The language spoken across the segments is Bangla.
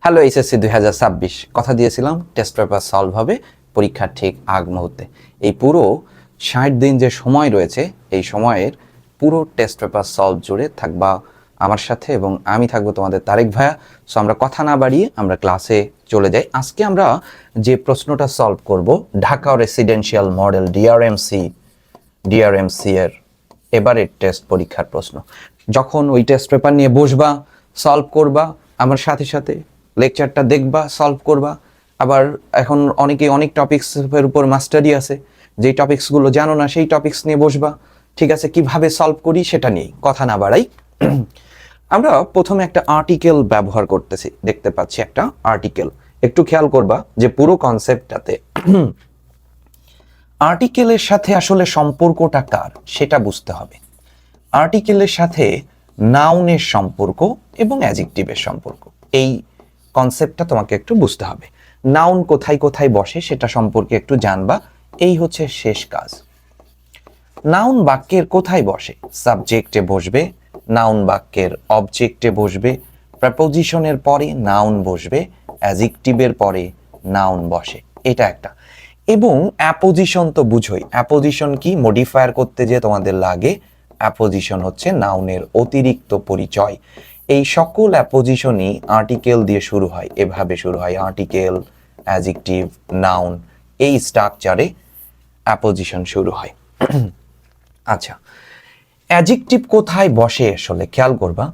হ্যালো এইচএসসি 2026 কথা দিয়েছিলাম টেস্ট পেপার সলভ হবে পরীক্ষার ঠিক আগ মুহূর্তে। এই পুরো 60 দিন যে সময় রয়েছে এই সময়ের পুরো টেস্ট পেপার সলভ জুড়ে থাকবা আমার সাথে এবং আমি থাকবো তোমাদের তারেক ভাইয়া। সো আমরা কথা না বাড়িয়ে আমরা ক্লাসে চলে যাই। আজকে আমরা যে প্রশ্নটা সলভ করব ঢাকা রেসিডেন্সিয়াল মডেল ডিআরএমসি এর এবারের টেস্ট পরীক্ষার প্রশ্ন। যখন ওই টেস্ট পেপার নিয়ে বসবা সলভ করবা আমার সাথে সাথে লেকচারটা দেখবা সলভ করবা। আবার এখন অনেকে অনেক টপিক্সের উপর মাস্টারি আছে, যেই টপিক্সগুলো জানো না সেই টপিক্স নিয়ে বসবা। ঠিক আছে, কিভাবে সলভ করি সেটা নিয়েই কথা না বাড়াই। আমরা প্রথমে একটা আর্টিকেল ব্যবহার করতেছি, দেখতে পাচ্ছি একটা আর্টিকেল। একটু খেয়াল করবা যে পুরো কনসেপ্টটাতে আর্টিকেলের সাথে আসলে সম্পর্কটা কার সেটা বুঝতে হবে। আর্টিকেলের সাথে নাউনের সম্পর্ক এবং অ্যাডজেক্টিভের সম্পর্ক, এই কনসেপ্টটা তোমাকে একটু বুঝতে হবে। নাউন কোথায় কোথায় বসে সেটা সম্পর্কে একটু জানবা, এই হচ্ছে শেষ কাজ। নাউন বাক্যের কোথায় বসে? সাবজেক্টে বসবে, নাউন বাক্যের অবজেক্টে বসবে, প্রেপোজিশনের পরে নাউন বসবে, অ্যাডজেক্টিভের পরে নাউন বসে, এটা একটা। এবং অ্যাপোজিশন তো বুঝোই, অ্যাপোজিশন কি? মডিফায়ার করতে যে তোমাদের লাগে, অ্যাপোজিশন হচ্ছে নাউনের অতিরিক্ত পরিচয়। এই সকল অ্যাপোজিশনই আর্টিকেল দিয়ে শুরু হয়, এভাবে শুরু হয় আর্টিকেল, অ্যাডজেক্টিভ, নাউন, এই স্ট্রাকচারে অ্যাপোজিশন শুরু হয়। আচ্ছা, অ্যাডজেক্টিভ কোথায় বসে আসলে খেয়াল করবা।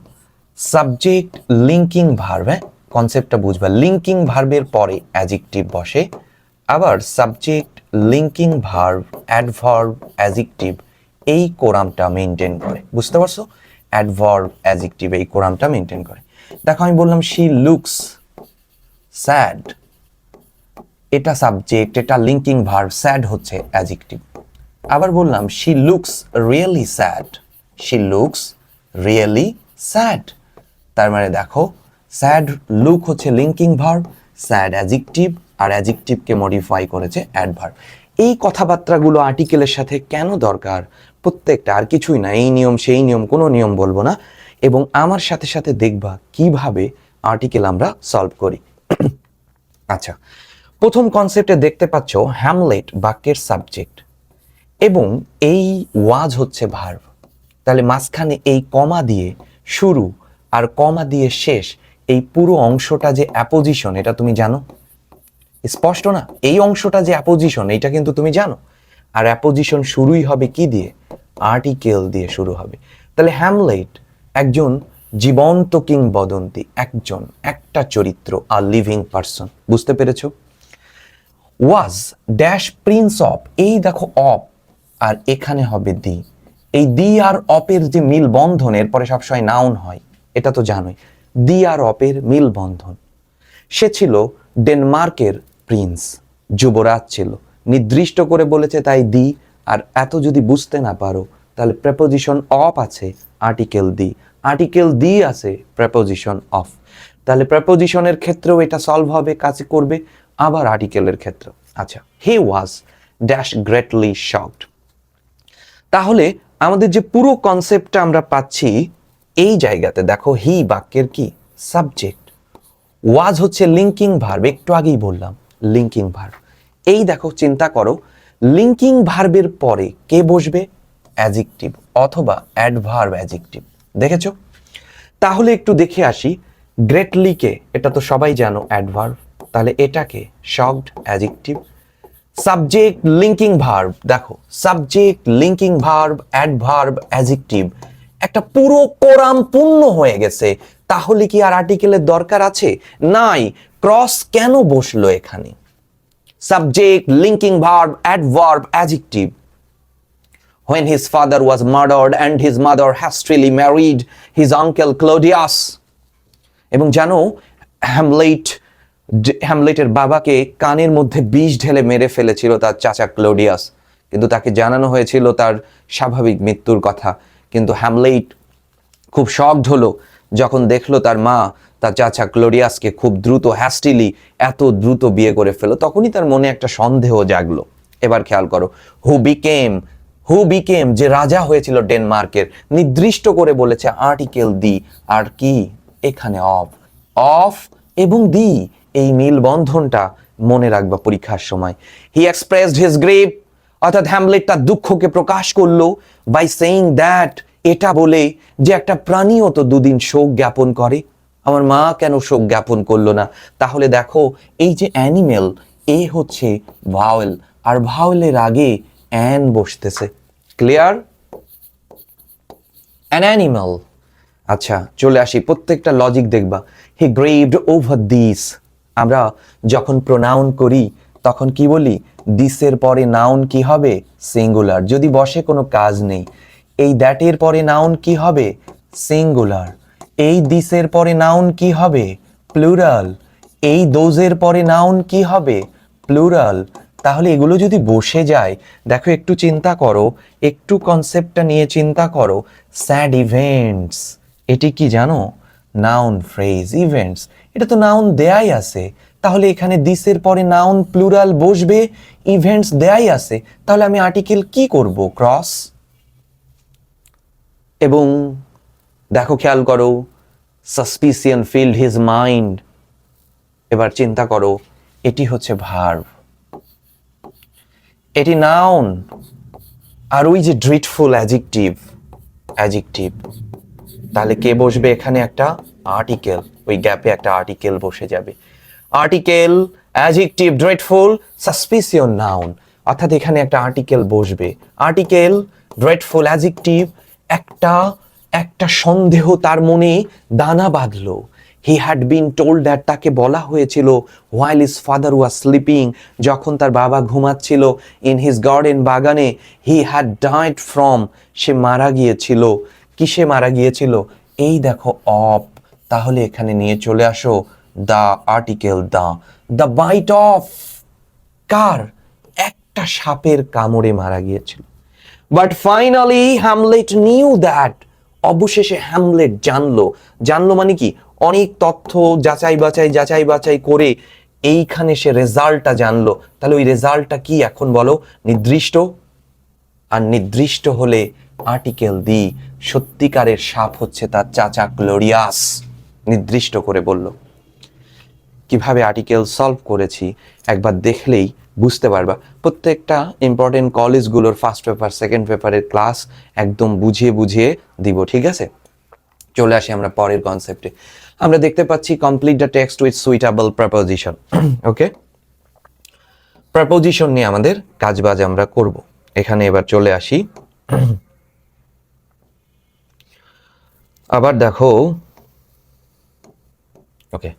সাবজেক্ট লিঙ্কিং ভার্ব, কনসেপ্টটা বুঝবা। লিঙ্কিং ভার্বের পরে অ্যাডজেক্টিভ বসে, আবার subject linking verb adverb adjective এই কোরামটা মেনটেন করে। বুঝতে পারছো? অ্যাডভার্ব অ্যাডজেক্টিভ এই কোরামটা মেনটেন করে। দেখো আমি বললাম শি লুকস স্যাড, এটা সাবজেক্ট, এটা লিঙ্কিং ভার্ব, স্যাড হচ্ছে অ্যাডজেক্টিভ। আবার বললাম she looks really sad, she looks really sad. তার মানে দেখো স্যাড লুক হচ্ছে লিঙ্কিং ভার্ব, স্যাড অ্যাডজেক্টিভ, আর অ্যাডজেক্টিভকে মডিফাই করেছে অ্যাডভার্ব। এই কথাবার্তাগুলো আর্টিকেলের সাথে কেন দরকার? প্রত্যেকটা, আর কিছুই না, এই নিয়ম সেই নিয়ম, কোনো নিয়ম বলবো না। এবং আমার সাথে সাথে দেখবা কিভাবে আর্টিকেল আমরা সলভ করি। আচ্ছা, প্রথম কনসেপ্টে দেখতে পাচ্ছ হ্যামলেট বাক্যের সাবজেক্ট এবং এই ওয়াজ হচ্ছে ভার্ব। তাহলে মাঝখানে এই কমা দিয়ে শুরু আর কমা দিয়ে শেষ, এই পুরো অংশটা যে অ্যাপোজিশন, এটা তুমি জানো? স্পষ্ট না? এই অংশটা যে অ্যাপোজিশন এটা কিন্তু তুমি জানো। আর অ্যাপোজিশন শুরুই হবে কি দিয়ে? আর্টিকেল দিয়ে শুরু হবে। তাহলে হ্যামলেট একজন জীবন্ত কিংবদন্তি, একজন, একটা চরিত্র, আ লিভিং পারসন। বুঝতে পেরেছো? ওয়াজ ড্যাশ প্রিন্স অফ, এই দেখো অফ আর এখানে হবে দি। এই দি আর অপের যে মিল বন্ধন, এরপরে সবসময় নাউন হয়, এটা তো জানোই। দি আর অপের মিল বন্ধন। সে ছিল ডেনমার্কের প্রিন্স, যুবরাজ ছিল, নির্দিষ্ট করে বলেছে তাই দি। আর এত যদি বুঝতে না পারো তাহলে প্রেপোজিশন অফ আছে, আর্টিকেল দি, আর্টিকেল দি আছে, প্রেপোজিশন অফ। তাহলে প্রেপোজিশনের ক্ষেত্রেও এটা সলভ হবে, কাছে করবে, আবার আর্টিকেলের ক্ষেত্রে। আচ্ছা, হি ওয়াজ ড্যাশ গ্রেটলি শকড। তাহলে আমাদের যে পুরো কনসেপ্টটা আমরা পাচ্ছি এই জায়গাতে দেখো, হি বাক্যের কি? সাবজেক্ট, ওয়াজ হচ্ছে লিঙ্কিং ভার্ব, একটু আগেই বললাম লিঙ্কিং ভার্ব। এই দেখো চিন্তা করো, লিঙ্কিং ভার্বের পরে কে বসবে? অ্যাডজেক্টিভ অথবা অ্যাডভার্ব অ্যাডজেক্টিভ। দেখেছো? তাহলে একটু দেখে আসি, গ্রেটলি কে? এটা তো সবাই জানো অ্যাডভার্ব, তাহলে এটাকে shocked adjective. Subject linking verb, দেখো subject linking verb adverb adjective, একটা পুরো কোরাম পূর্ণ হয়ে গেছে। তাহলে কি আর আর্টিকেলের দরকার আছে? নাই। ক্রস কেন বসলো এখানে? Subject linking verb adverb adjective. When his father was murdered and his mother hastily married his uncle Claudius. এবং জানো হ্যামলেটের বাবাকে কানের মধ্যে বিষ ঢেলে মেরে ফেলেছিল তার চাচা ক্লোডিয়াস, কিন্তু তাকে জানানো হয়েছিল তার স্বাভাবিক মৃত্যুর কথা। কিন্তু হ্যামলেট খুব শকড হলো যখন দেখলো তার মা তার চাচা ক্লোডিয়াসকে খুব দ্রুত হ্যাস্টিলি এত দ্রুত বিয়ে করে ফেলো। তখনই তার মনে একটা সন্দেহ জাগলো। এবার খেয়াল করো, হু বিকেম যে রাজা হয়েছিল ডেনমার্কের, নির্দিষ্ট করে বলেছে আর্টিকেল দি, আর কি এখানে অফ এবং দি, এই মেলবন্ধনটা মনে রাখবা পরীক্ষার সময়। হি এক্সপ্রেসড হিজ গ্রিফ, অর্থাৎ হ্যামলেট তার দুঃখকে প্রকাশ করলো বাই সেইং দ্যাট, এটা বলে যে একটা প্রাণীও তো দুদিন শোক জ্ঞাপন করে, আমার মা কেন শোক জ্ঞাপন করলো না? তাহলে দেখো এই যে অ্যানিমেল, এ হচ্ছে ভাওয়েল, আর ভাওয়েলের আগে অ্যান বসতেছে। ক্লিয়ার? An animal. আচ্ছা চলে আসি, প্রত্যেকটা লজিক দেখবা। হি গ্রেভড ওভার দিস, আমরা যখন প্রোনাউন করি তখন কি বলি? দিসের পরে নাউন কি হবে? সিঙ্গুলার। যদি বসে কোনো কাজ নেই, এই দ্যাটের পরে নাউন কি হবে? সিঙ্গুলার। এই দিসের পরে নাউন কি হবে? প্লুরাল। এই দোজের পরে নাউন কি হবে? প্লুরাল। তাহলে এগুলো যদি বসে যায়, দেখো একটু চিন্তা করো, একটু কনসেপ্টটা নিয়ে চিন্তা করো। স্যাড ইভেন্টস, এটি কি জানো? Noun phrase. ইভেন্টস, এটা তো নাউন দেয়াই আছে, তাহলে এখানে দিসের পরে নাউন প্লুরাল বসবে, ইভেন্টস দেয়াই আছে, তাহলে আমি আর্টিকেল কি করব? ক্রস। এবং দেখো খেয়াল করো, সাসপিসিয়ন ফিল্ড হিজ মাইন্ড। এবার চিন্তা করো, এটি হচ্ছে ভার্ব, এটি নাউন, আর ওই যে ড্রিটফুল অ্যাডজেক্টিভ, অ্যাডজেক্টিভ, তাহলে কে বসবে এখানে? একটা আর্টিকেল, ওই গ্যাপে একটা আর্টিকেল বসে যাবে। আর্টিকেল, অ্যাডজেক্টিভ, ড্রেডফুল, সাসপিসিয়ন, নাউন, অর্থাৎ এখানে একটা আর্টিকেল বসবে। আর্টিকেল, ড্রেডফুল, অ্যাডজেক্টিভ, একটা একটা সন্দেহ তার মনে দানা বাঁধলো। He had been told that, তাকে বলা হয়েছিল, while his father was sleeping, যখন তার বাবা ঘুমাচ্ছিল, ইন হিজ গার্ডেন, বাগানে, হি হ্যাড ডাইড ফ্রম, সে মারা গিয়েছিল। কিসে মারা গিয়েছিল? এই দেখো অফ, তাহলে এখানে নিয়ে চলে আসো the article the. The bite of, কার? একটা সাপের কামড়ে মারা গিয়েছিল। But finally Hamlet knew that, অবশেষে হ্যামলেট জানলো। জানলো মানে কি? অনেক তথ্য যাচাই বাছাই করে এইখানে সে রেজাল্টটা জানলো। তাহলে ওই রেজাল্টটা কি এখন বলো? নির্দিষ্ট। আর নির্দিষ্ট হলে আর্টিকেল দি, সত্যিকারের সাপ হচ্ছে তার চাচা গ্লোরিয়াস, নির্দিষ্ট করে বলল। কিভাবে আর্টিকেল সলভ করেছি একবার দেখলেই বুঝতে পারবা। প্রত্যেকটা ইম্পর্টেন্ট কলেজগুলোর ফার্স্ট পেপার, সেকেন্ড পেপারের ক্লাস একদম বুঝিয়ে দিব, ঠিক আছে? চলে আসি আমরা পরের কনসেপ্টে। আমরা দেখতে পাচ্ছি complete the text with suitable preposition. Okay, preposition নিয়ে আমাদের কাজবাজ আমরা করব। এখানে এবার চলে আসি, আবার দেখো। Okay,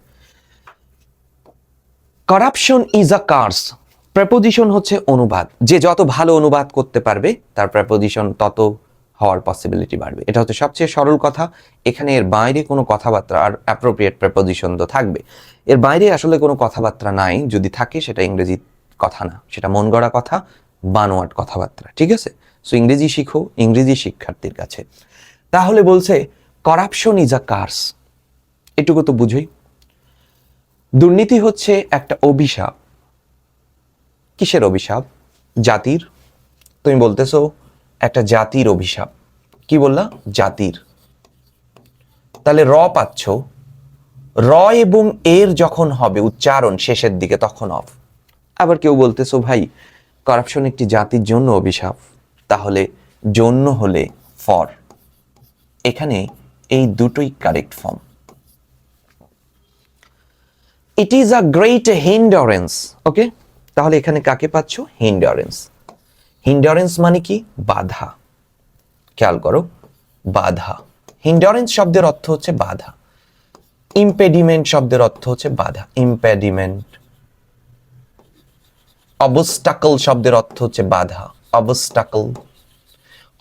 corruption is a curse. Preposition হচ্ছে অনুবাদ, যে যত ভালো অনুবাদ করতে পারবে তার প্রেপোজিশন তত হওয়ার পসিবিলিটি বাড়বে। এটা হচ্ছে সবচেয়ে সরল কথা। এখানে এর বাইরে কোনো কথাবার্তা, আর অ্যাপ্রোপ্রিয়েট প্রেপোজিশন তো থাকবে, এর বাইরে আসলে কোনো কথাবার্তা নাই। যদি থাকে সেটা ইংরেজি কথা না, সেটা মন গড়া কথা, বানোয়াট কথাবার্তা, ঠিক আছে? সো ইংরেজি শিখো ইংরেজি শিক্ষার্থীর কাছে। তাহলে বলছে করাপশন ইজ আ কার্স, এটুকু তো বুঝোই। দুর্নীতি হচ্ছে একটা অভিশাপ। কিসের অভিশাপ? জাতির। তুমি বলতেছো একটা জাতির অভিশাপ। কি বললা? জাতির। তাহলে র পাচ্ছ, র এবং এর যখন হবে উচ্চারণ শেষের দিকে তখন অফ। আবার কেউ বলতেছো ভাই করাপশন একটি জাতির জন্য অভিশাপ, তাহলে জন্য হলে ফর। এখানে এই দুটোই correct form. It is a great hindrance. Okay, তাহলে এখানে কাকে পাচ্ছ? হিন্ডারেন্স। হিন্ডারেন্স মানে কি? বাধা। খেয়াল করো, বাধা। হিন্ডারেন্স শব্দের অর্থ হচ্ছে বাধা। ইম্পেডিমেন্ট শব্দের অর্থ হচ্ছে বাধা, ইম্পেডিমেন্ট। অবস্টাকল শব্দের অর্থ হচ্ছে বাধা, অবস্টাকল।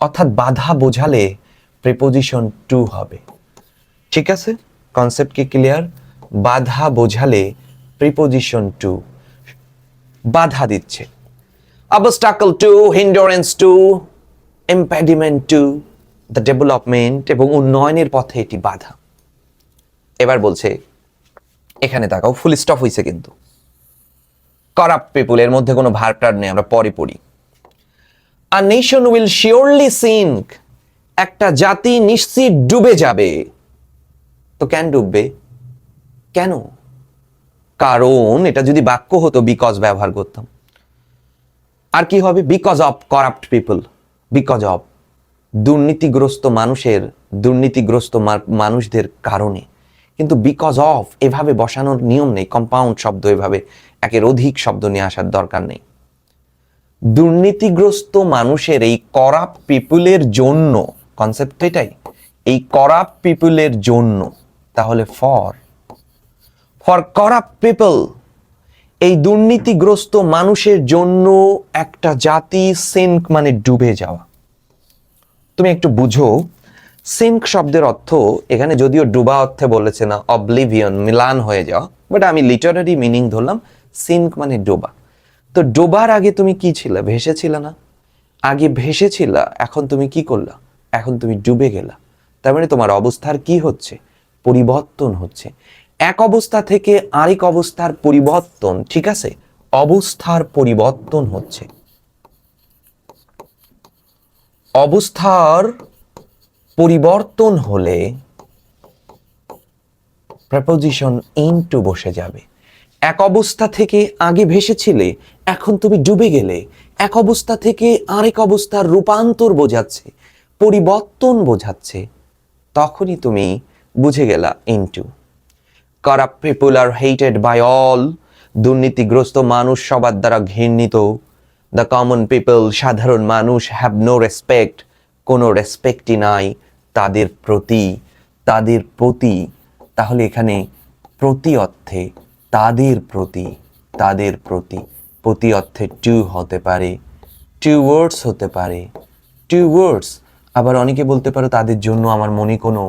অর্থাৎ বাধা বোঝালে প্রিপোজিশন টু হবে, ঠিক আছে? কনসেপ্ট কি ক্লিয়ার? বাধা বোঝালে প্রিপোজিশন টু বাধা দিচ্ছে। Obstacle to, hindrance to, impediment to the development, এবং উন্নয়নের পথে এটি বাধা। এবার বলছে, এখানে তাকাও, ফুল স্টপ হয়েছে কিন্তু। করাপ্ট পিপুল, এর মধ্যে কোনো ভার্বটার নেই, আমরা পরে পড়ি। A nation will surely sink, একটা জাতি নিশ্চিত ডুবে যাবে। তো কেন ডুববে? কেন? কারণ এটা যদি বাক্য হতো বিকজ ব্যবহার করতাম। আর কি হবে? Because of corrupt people, because of দুর্নীতিগ্রস্ত মানুষদের কারণে। কিন্তু বিকজ অফ এভাবে বসানোর নিয়ম নেই, কম্পাউন্ড শব্দ এভাবে একের অধিক শব্দ নিয়ে আসার দরকার নেই। দুর্নীতিগ্রস্ত মানুষের এই করাপ্ট পিপুলের জন্য, কনসেপ্ট তো এটাই, এই করাপ্ট পিপুলের জন্য। তাহলে ফর করাপ্ট পিপল, এই দুর্নীতিগ্রস্ত মানুষের জন্য একটা জাতি সিঙ্ক মানে ডুবে যাওয়া। তুমি একটু বুঝো, সিঙ্ক শব্দের অর্থ এখানে যদিও ডুবা অর্থে বলেছে না, অবলিভিয়ন, মিলান হয়ে যাওয়া, বাট আমি লিটারারি মিনিং ধরলাম। সিঙ্ক মানে ডোবা। তো ডোবার আগে তুমি কি ছিলে? ভেসেছিলে না? আগে ভেসেছিলা, এখন তুমি কি করলা? এখন তুমি ডুবে গেলা। তার মানে তোমার অবস্থার কি হচ্ছে? পরিবর্তন হচ্ছে। এক অবস্থা থেকে আরেক অবস্থার পরিবর্তন, ঠিক আছে? অবস্থার পরিবর্তন হচ্ছে। অবস্থার পরিবর্তন হলে প্রেপোজিশন ইনটু বসে যাবে। এক অবস্থা থেকে আগে ভেসেছিলে, এখন তুমি ডুবে গেলে। এক অবস্থা থেকে আরেক অবস্থার রূপান্তর বোঝাচ্ছে, পরিবর্তন বোঝাচ্ছে। তখনই তুমি বুঝে গেলা into. Corrupt people are hated by all, দুর্নীতিগ্রস্ত মানুষ সবার দ্বারা ঘৃণিত। দ্য কমন পিপল, সাধারণ মানুষ, হ্যাভ নো রেসপেক্ট, কোনো রেসপেক্টই নাই তাদের প্রতি। তাদের প্রতি, তাহলে এখানে প্রতি অর্থে তাদের প্রতি, তাদের প্রতি, প্রতি অর্থে টু হতে পারে, টু ওয়ার্ডস হতে পারে, টু ওয়ার্ডস। আবার অনেকে বলতে পারো তাদের জন্য, আমার মনে কোনো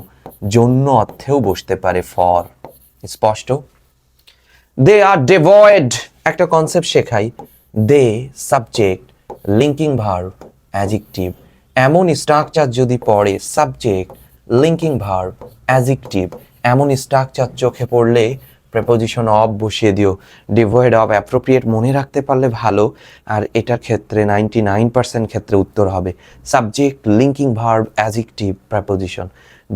জন্য অর্থেও বসতে পারে ফর। স্পষ্ট? দে আর ডিভয়েড, একটা কনসেপ্ট শেখাই। They subject, linking verb, adjective. এমন স্ট্রাকচার যদি পড়ে, সাবজেক্ট, লিঙ্কিং ভার্ব, অ্যাডজেক্টিভ, এমন স্ট্রাকচার চোখে পড়লে প্রেপোজিশন অফ বসিয়ে দিও। ডিভয়েড অফ অ্যাপ্রোপ্রিয়েট মনে রাখতে পারলে ভালো। আর এটার ক্ষেত্রে 99% ক্ষেত্রে উত্তর হবে subject, linking verb, adjective, preposition.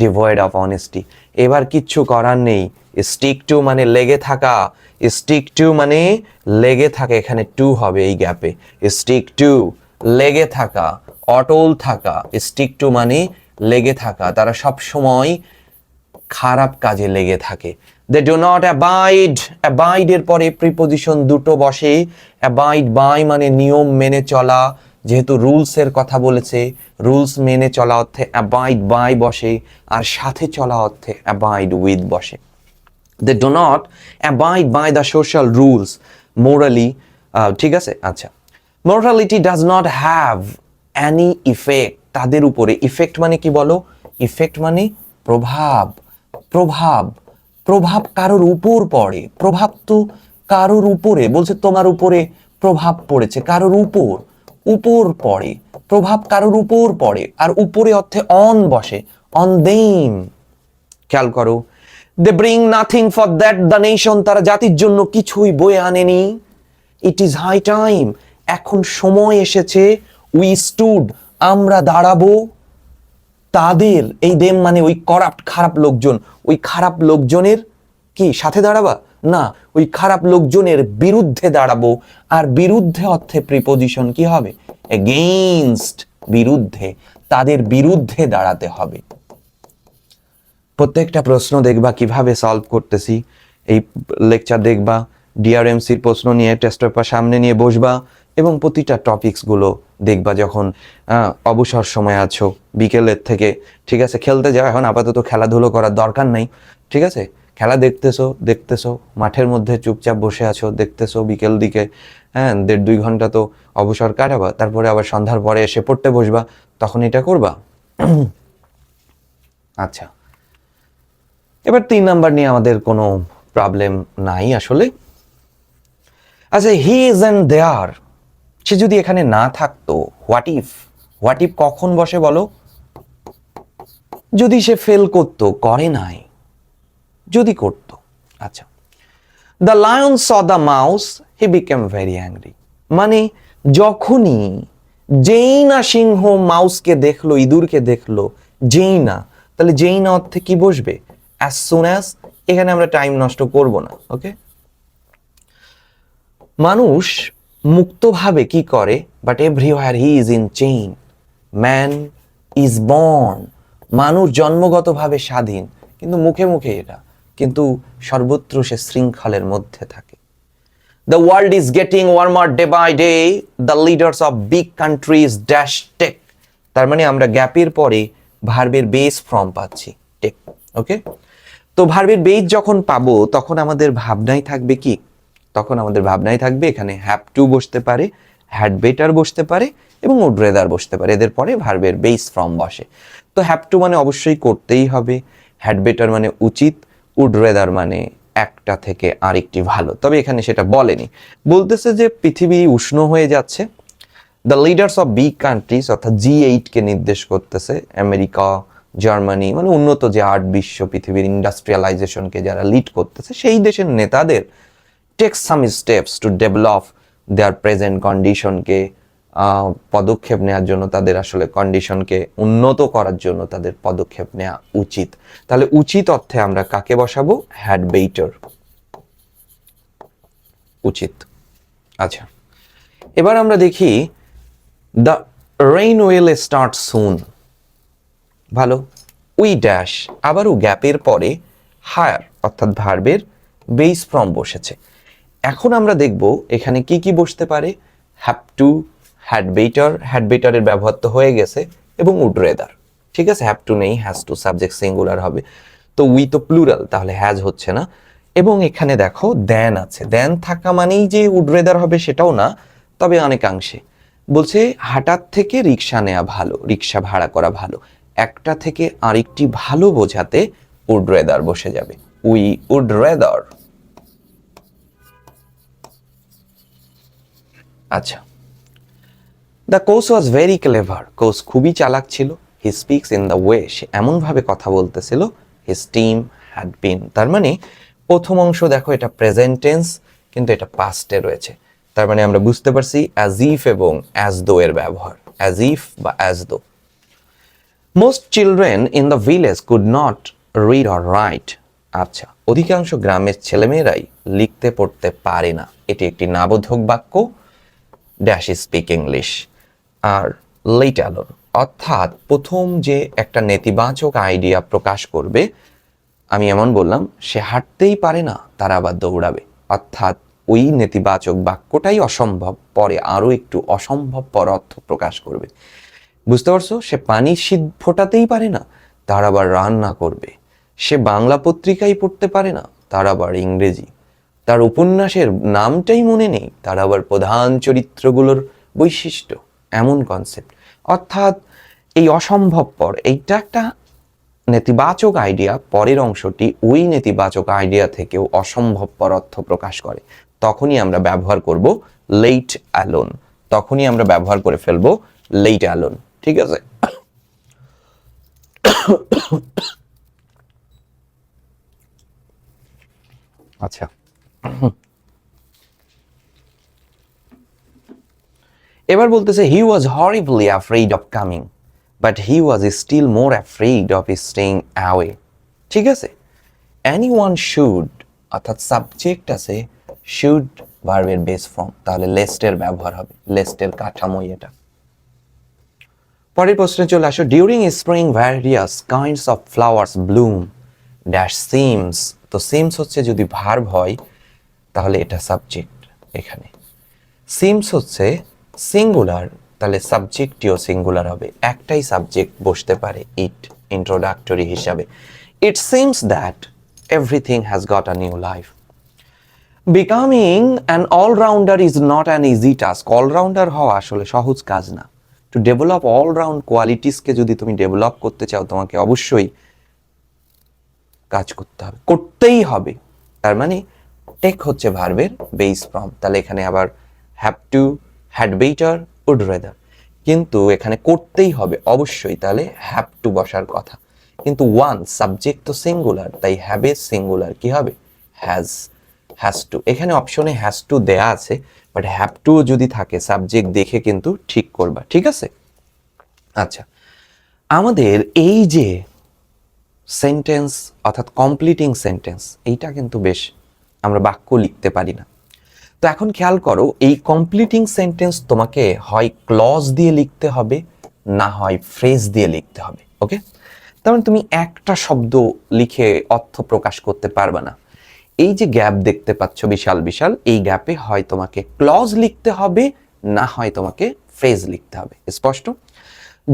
Devoid of honesty. এবার কিচ্ছু করার নেই, স্টিক টু মানে লেগে থাকা, স্টিক টু মানে লেগে থাকা, এখানে টু হবে এই গ্যাপে। স্টিক টু, লেগে থাকা, অটল থাকা। স্টিক টু মানে লেগে থাকা, তারা সব সময় খারাপ কাজে লেগে থাকে। They do not abide, abide এর পরে প্রিপোজিশন দুটো বসে। অ্যাবাইড বাই মানে নিয়ম মেনে চলা, যেহেতু রুলস এর কথা বলেছে, রুলস মেনে চলা অর্থে অ্যাবাইড বাই বসে, আর সাথে চলা অর্থে অ্যাবাইড উইথ বসে। They do not abide by the social rules morally, ঠিক আছে? আচ্ছা, morality does not have any effect, তাদের উপরে। ইফেক্ট মানে কি বলো? ইফেক্ট মানে প্রভাব, প্রভাব, প্রভাব কারোর উপর পড়ে। প্রভাব তো কারোর উপরে, বলছে তোমার উপরে প্রভাব পড়েছে, কারোর উপর, উপর পড়ে, প্রভাব কারোর উপর পড়ে। আর উপরে অর্থে অন বসে, অন দেম। খেয়াল করো, they bring nothing for that the nation, তারা জাতির জন্য কিছুই বয়ে আনেনি। ইট ইজ হাই টাইম, এখন সময় এসেছে। উই স্টুড, আমরা দাঁড়াবো। তাদের, এই দেম মানে ওই করাপ্ট খারাপ লোকজন, ওই খারাপ লোকজনের কি সাথে দাঁড়াবা না, ওই খারাপ লোকজনের বিরুদ্ধে দাঁড়াবো। আর বিরুদ্ধে অর্থে প্রিপোজিশন কি হবে? এগেইনস্ট, বিরুদ্ধে, তাদের বিরুদ্ধে দাঁড়াতে হবে। প্রত্যেকটা প্রশ্ন দেখবা কিভাবে সলভ করতেছি, এই লেকচার দেখবা, ডিআরএমসির প্রশ্ন নিয়ে টেস্ট পেপার সামনে নিয়ে বসবা, এবং প্রতিটা টপিকসগুলো দেখবা যখন অবসর সময় আছো বিকেলের থেকে, ঠিক আছে? খেলতে যাও, এখন আপাতত খেলাধুলো করার দরকার নাই, ঠিক আছে? খেলা দেখতেছো, মাঠের মধ্যে চুপচাপ বসে আছো, দেখতেছো, বিকেল দিকে, হ্যাঁ, 1.5-2 ঘন্টা তো অবসর কাটাবা, তারপরে আবার সন্ধ্যার পরে এসে পড়তে বসবা, তখন এটা করবা। আচ্ছা, এবার 3 নাম্বার নিয়ে আমাদের কোনো প্রবলেম নাই আসলে। আচ্ছা, হি ইজ এন্ড দেয়ার, সে যদি এখানে না থাকতো, হোয়াট ইফ, হোয়াট ইফ কখন বসে বলো? যদি সে ফেল করতো, করে নাই, যদি করতো। আচ্ছা, the lion saw the mouse, he became very angry, মানে যখনই, যেই না সিংহ মাউসকে দেখলো, ইঁদুরকে দেখলো, যেই না, তাহলে যেই না অর্থে কি বসবে? As soon as. এখানে আমরা টাইম নষ্ট করব না, ওকে? মানুষ মুক্তভাবে কি করে, but everywhere he is in chain, man is born, মানুষ জন্মগতভাবে স্বাধীন, কিন্তু মুখে মুখে এটা, কিন্তু সর্বত্র সে শৃঙ্খলের মধ্যে থাকে। The world is getting warmer day by day. The leaders of big countries dash tech. তার মানে আমরা গ্যাপের পরে ভার্বের বেস ফর্ম পাচ্ছি, টেক। ওকে, তো ভার্বের বেস যখন পাবো তখন আমাদের ভাবনাই থাকবে কি, তখন আমাদের ভাবনাই থাকবে এখানে হ্যাভ টু বসতে পারে, হ্যাড বেটার বসতে পারে এবং উড রেদার বসতে পারে, এদের পরে ভার্বের বেস ফর্ম বসে। তো হ্যাভ টু মানে অবশ্যই করতেই হবে, হ্যাড বেটার মানে উচিত, উড রেদার মানে একটা থেকে আরেকটি ভালো, তবে এখানে সেটা বলেনি। বলতেছে যে পৃথিবী উষ্ণ হয়ে যাচ্ছে। The leaders of big countries অর্থাৎ G8-কে নির্দেশ করতেছে, আমেরিকা, জার্মানি, মানে উন্নত যে 8 বিশ্ব পৃথিবীর ইন্ডাস্ট্রিয়ালাইজেশনকে যারা লিড করতেছে সেই দেশের নেতাদের take some steps to develop their present কন্ডিশনকে, পদক্ষেপ নেওয়ার জন্য, তাদের আসলে কন্ডিশনকে উন্নত করার জন্য তাদের পদক্ষেপ নেওয়া উচিত। তাহলে উচিত অর্থে আমরা কাকে বসাবো, হ্যাড বেটার, উচিত। আচ্ছা, এবার আমরা দেখি দ্য রেইন উইল স্টার্ট সুন, ভালো। উই ড্যাশ, আবারও গ্যাপের পরে হায়ার অর্থাৎ ভার্বের বেস ফর্ম বসেছে। এখন আমরা দেখব এখানে কি কি বসতে পারে, have to, had better, had বেটারের ব্যবহার তো হয়ে গেছে, এবং উড রেদার। ঠিক আছে, হ্যাভ টু নেই, হ্যাজ টু সাবজেক্ট সিঙ্গুলার হবে, তো উই তো প্লুরাল, তাহলে হ্যাজ হচ্ছে না। এবং এখানে দেখো দেন আছে, দেন থাকা মানেই যে উড রেদার হবে সেটাও না, তবে অনেকাংশে। বলছে হাঁটার থেকে রিক্সা নেওয়া ভালো, রিক্সা ভাড়া করা ভালো, একটা থেকে আরেকটি ভালো বোঝাতে উড রেদার বসে যাবে, উই উড রেদার। আচ্ছা, the coach was very clever, coach খুবই চালাক ছিল, he speaks in the way, সে এমনভাবে কথা বলতেছিল, হিজ টিম হ্যাড বিন, তার মানে প্রথম অংশ দেখো এটা প্রেজেন্ট টেন্স, কিন্তু এটা পাস্টে রয়েছে, তার মানে আমরা বুঝতে পারছি অ্যাজ ইফ এবং অ্যাজ দো এর ব্যবহার, অ্যাজ ইফ বা as though. Most children in the village could not read or right, আচ্ছা, অধিকাংশ গ্রামের ছেলেমেয়েরাই লিখতে পড়তে পারে না, এটি একটি নাবোধক বাক্য, ড্যাশ স্পিক ইংলিশ। আর লেট অ্যালোন অর্থাৎ প্রথম যে একটা নেতিবাচক আইডিয়া প্রকাশ করবে, আমি এমন বললাম সে হাঁটতেই পারে না, তারা আবার দৌড়াবে, অর্থাৎ ওই নেতিবাচক বাক্যটাই অসম্ভব, পরে আরও একটু অসম্ভবপর অর্থ প্রকাশ করবে। বুঝতে পারছো, সে পানি ফোটাতেই পারে না, তার আবার রান্না করবে, সে বাংলা পত্রিকাই পড়তে পারে না, তার আবার ইংরেজি, তার উপন্যাসের নামটাই মনে নেই, তার আবার প্রধান চরিত্রগুলোর বৈশিষ্ট্য, এমন কনসেপ্ট। অর্থাৎ এই অসম্ভবপর এইটা একটা নেতিবাচক আইডিয়া, পরের অংশটি ওই নেতিবাচক আইডিয়া থেকেও অসম্ভবপর অর্থ প্রকাশ করে, তখনই আমরা ব্যবহার করব লেট অ্যালোন, তখনই আমরা ব্যবহার করে ফেলবো লেট অ্যালোন। ঠিক আছে, আচ্ছা, এবার বলতেছে he was horribly afraid of coming but he was still more afraid of staying away. ঠিক আছে, এনিওয়ান শুড অর্থাৎ সাবজেক্ট আছে, শুড ভার্বের বেস ফর্ম, তাহলে লেস্টের ব্যবহার হবে, লেস্টের কাঠামোই এটা। পরের প্রশ্নে চলে আসো, during spring various kinds of flowers Bloom dash seems, তো সিমস হচ্ছে যদি ভার্ব হয় তাহলে এটা সাবজেক্ট, এখানে সিমস হচ্ছে সিঙ্গুলার, তাহলে সাবজেক্টটিও সিঙ্গুলার হবে, একটাই সাবজেক্ট বসতে পারে ইট, ইন্ট্রোডাক্টরি হিসাবে। It seems that everything has got a new life. Becoming an all-rounder is not an easy task, all-rounder হওয়া আসলে সহজ কাজ না। টু ডেভেলপ অলরাউন্ড কোয়ালিটিসকে যদি তুমি ডেভেলপ করতে চাও, তোমাকে অবশ্যই কাজ করতে হবে, করতেই হবে। তার মানে টেক হচ্ছে ভার্বের বেস ফর্ম, তাহলে এখানে আবার have to, had better, would rather, কিন্তু এখানে করতেই হবে অবশ্যই, তাহলে হ্যাভ টু বসার কথা, কিন্তু ওয়ান সাবজেক্ট তো সিঙ্গুলার, তাই হ্যাভের সিঙ্গুলার কি হবে, হ্যাজ, হ্যাজ টু। এখানে অপশনে হ্যাজ টু দেয়া আছে, বাট হ্যাভ টু যদি থাকে সাবজেক্ট দেখে কিন্তু ঠিক করবা, ঠিক আছে। আচ্ছা, আমাদের এই যে সেন্টেন্স অর্থাৎ কমপ্লিটিং সেন্টেন্স, এইটা কিন্তু বেশ আমরা বাক্য লিখতে পারি না, তো এখন খেয়াল করো, এই কমপ্লিটিং সেন্টেন্স তোমাকে হয় ক্লজ দিয়ে লিখতে হবে, না হয় ফ্রেজ দিয়ে লিখতে হবে। ওকে, তার মানে তুমি একটা শব্দ লিখে অর্থ প্রকাশ করতে পারবে না। এই যে গ্যাপ দেখতে পাচ্ছ বিশাল বিশাল, এই গ্যাপে হয় তোমাকে ক্লজ লিখতে হবে, না হয় তোমাকে ফ্রেজ লিখতে হবে। স্পষ্ট?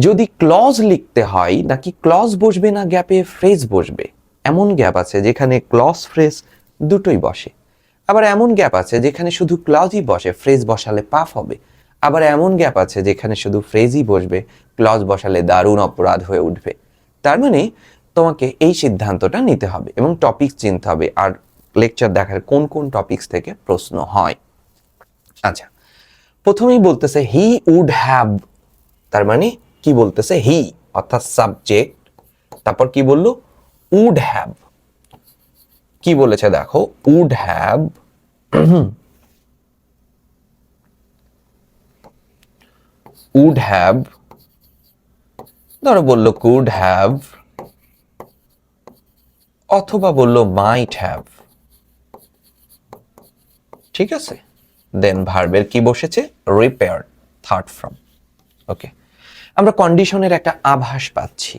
যদি ক্লজ লিখতে হয়, নাকি ক্লজ বসবে না গ্যাপে ফ্রেজ বসবে, এমন গ্যাপ আছে যেখানে ক্লজ ফ্রেজ দুটোই বসে। আবার এমন গ্যাপ আছে যেখানে শুধু ক্লজই বসে, ফ্রেজ বসালে পাফ হবে। আবার এমন গ্যাপ আছে যেখানে শুধু ফ্রেজই বসবে, ক্লজ বসালে দারুণ অপরাধ হয়ে উঠবে। তার মানে তোমাকে এই সিদ্ধান্তটা নিতে হবে এবং টপিক চিনতে হবে, আর লেকচার দেখার কোন কোন টপিকস থেকে প্রশ্ন হয়। আচ্ছা, প্রথমেই বলতেছে হি উড হ্যাভ, তার মানে কি বলতেছে? হি অর্থাৎ সাবজেক্ট, তারপর কি বললো? Would have. কি বলেছে দেখো, উড হ্যাভ, উড হ্যাভ, ধরো বললো কুড হ্যাভ, অথবা বললো মাইট হ্যাভ। ঠিক আছে, দেন ভার্বের কি বসেছে? Repair, third form. ওকে, আমরা কন্ডিশনের একটা আভাস পাচ্ছি।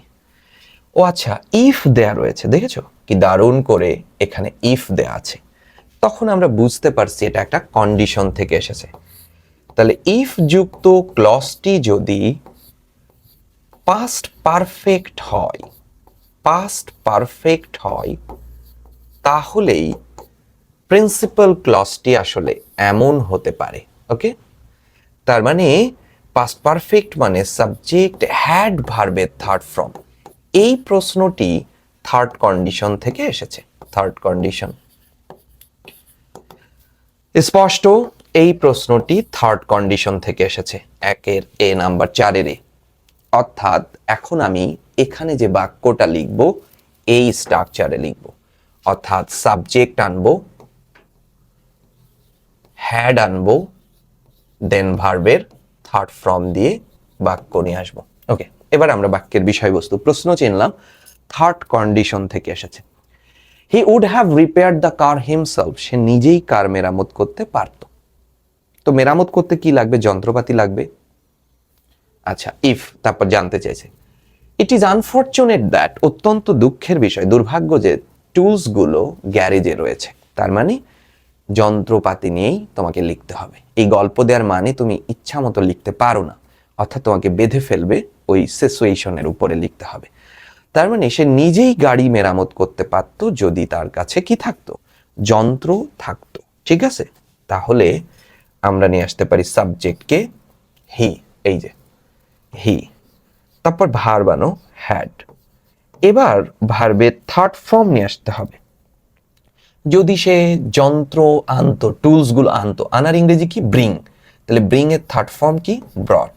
ও আচ্ছা, ইফ দেয়া রয়েছে, দেখেছো কি দারুণ করে এখানে ইফ দেয়া আছে, তখন আমরা বুঝতে পারছি এটা একটা কন্ডিশন থেকে এসেছে। তাহলে ইফ যুক্ত ক্লজটি যদি পাস্ট পারফেক্ট হয়, পাস্ট পারফেক্ট হয়, তাহলেই প্রিন্সিপাল ক্লজটি আসলে এমন হতে পারে। ওকে, তার মানে পাস্ট পারফেক্ট মানে সাবজেক্ট হ্যাড ভার্বের থার্ড ফর্ম। এই প্রশ্নটি থার্ড কন্ডিশন থেকে এসেছে, থার্ড কন্ডিশন। স্পষ্ট? এই প্রশ্নটি থার্ড কন্ডিশন থেকে এসেছে, একের এ নাম্বার 4-এর এ। অর্থাৎ এখন আমি এখানে যে বাক্যটা লিখব এই স্ট্রাকচারে লিখব, অর্থাৎ সাবজেক্ট আনবো, হ্যাড আনবো, দেন ভার্বের থার্ড ফর্ম দিয়ে বাক্য নিয়ে আসবো। ওকে, এবার আমরা বাক্যের বিষয়বস্তু প্রশ্ন চিনলাম, থার্ড কন্ডিশন থেকে এসেছে। He would have repaired the car himself, সে নিজেই কার মেরামত করতে পারত। তো মেরামত করতে কি লাগবে? যন্ত্রপাতি লাগবে। আচ্ছা, ইফ তারপর জানতে চাইছে ইট ইজ আনফরচুনেট দ্যাট, অত্যন্ত দুঃখের বিষয়, দুর্ভাগ্য যে টুলস গুলো গ্যারেজে রয়েছে। তার মানে যন্ত্রপাতি নিয়েই তোমাকে লিখতে হবে। এই গল্প দেওয়ার মানে তুমি ইচ্ছা মতো লিখতে পারো না, অর্থাৎ তোমাকে বেঁধে ফেলবে, ওই সিচুয়েশনের উপরে লিখতে হবে। তার মানে সে নিজেই গাড়ি মেরামত করতে পারত যদি তার কাছে কি থাকতো? যন্ত্র থাকতো। ঠিক আছে, তাহলে আমরা নিয়ে আসতে পারি সাবজেক্টকে হি, এই যে হি, তারপর ভার্ব আনো হ্যাড। এবার ভার্বের থার্ড ফর্ম নিয়ে আসতে হবে। যদি সে যন্ত্র আনতো, টুলস গুলো আনতো, আনার ইংরেজি কি? ব্রিং। তাহলে ব্রিং এর থার্ড ফর্ম কি? ব্রট।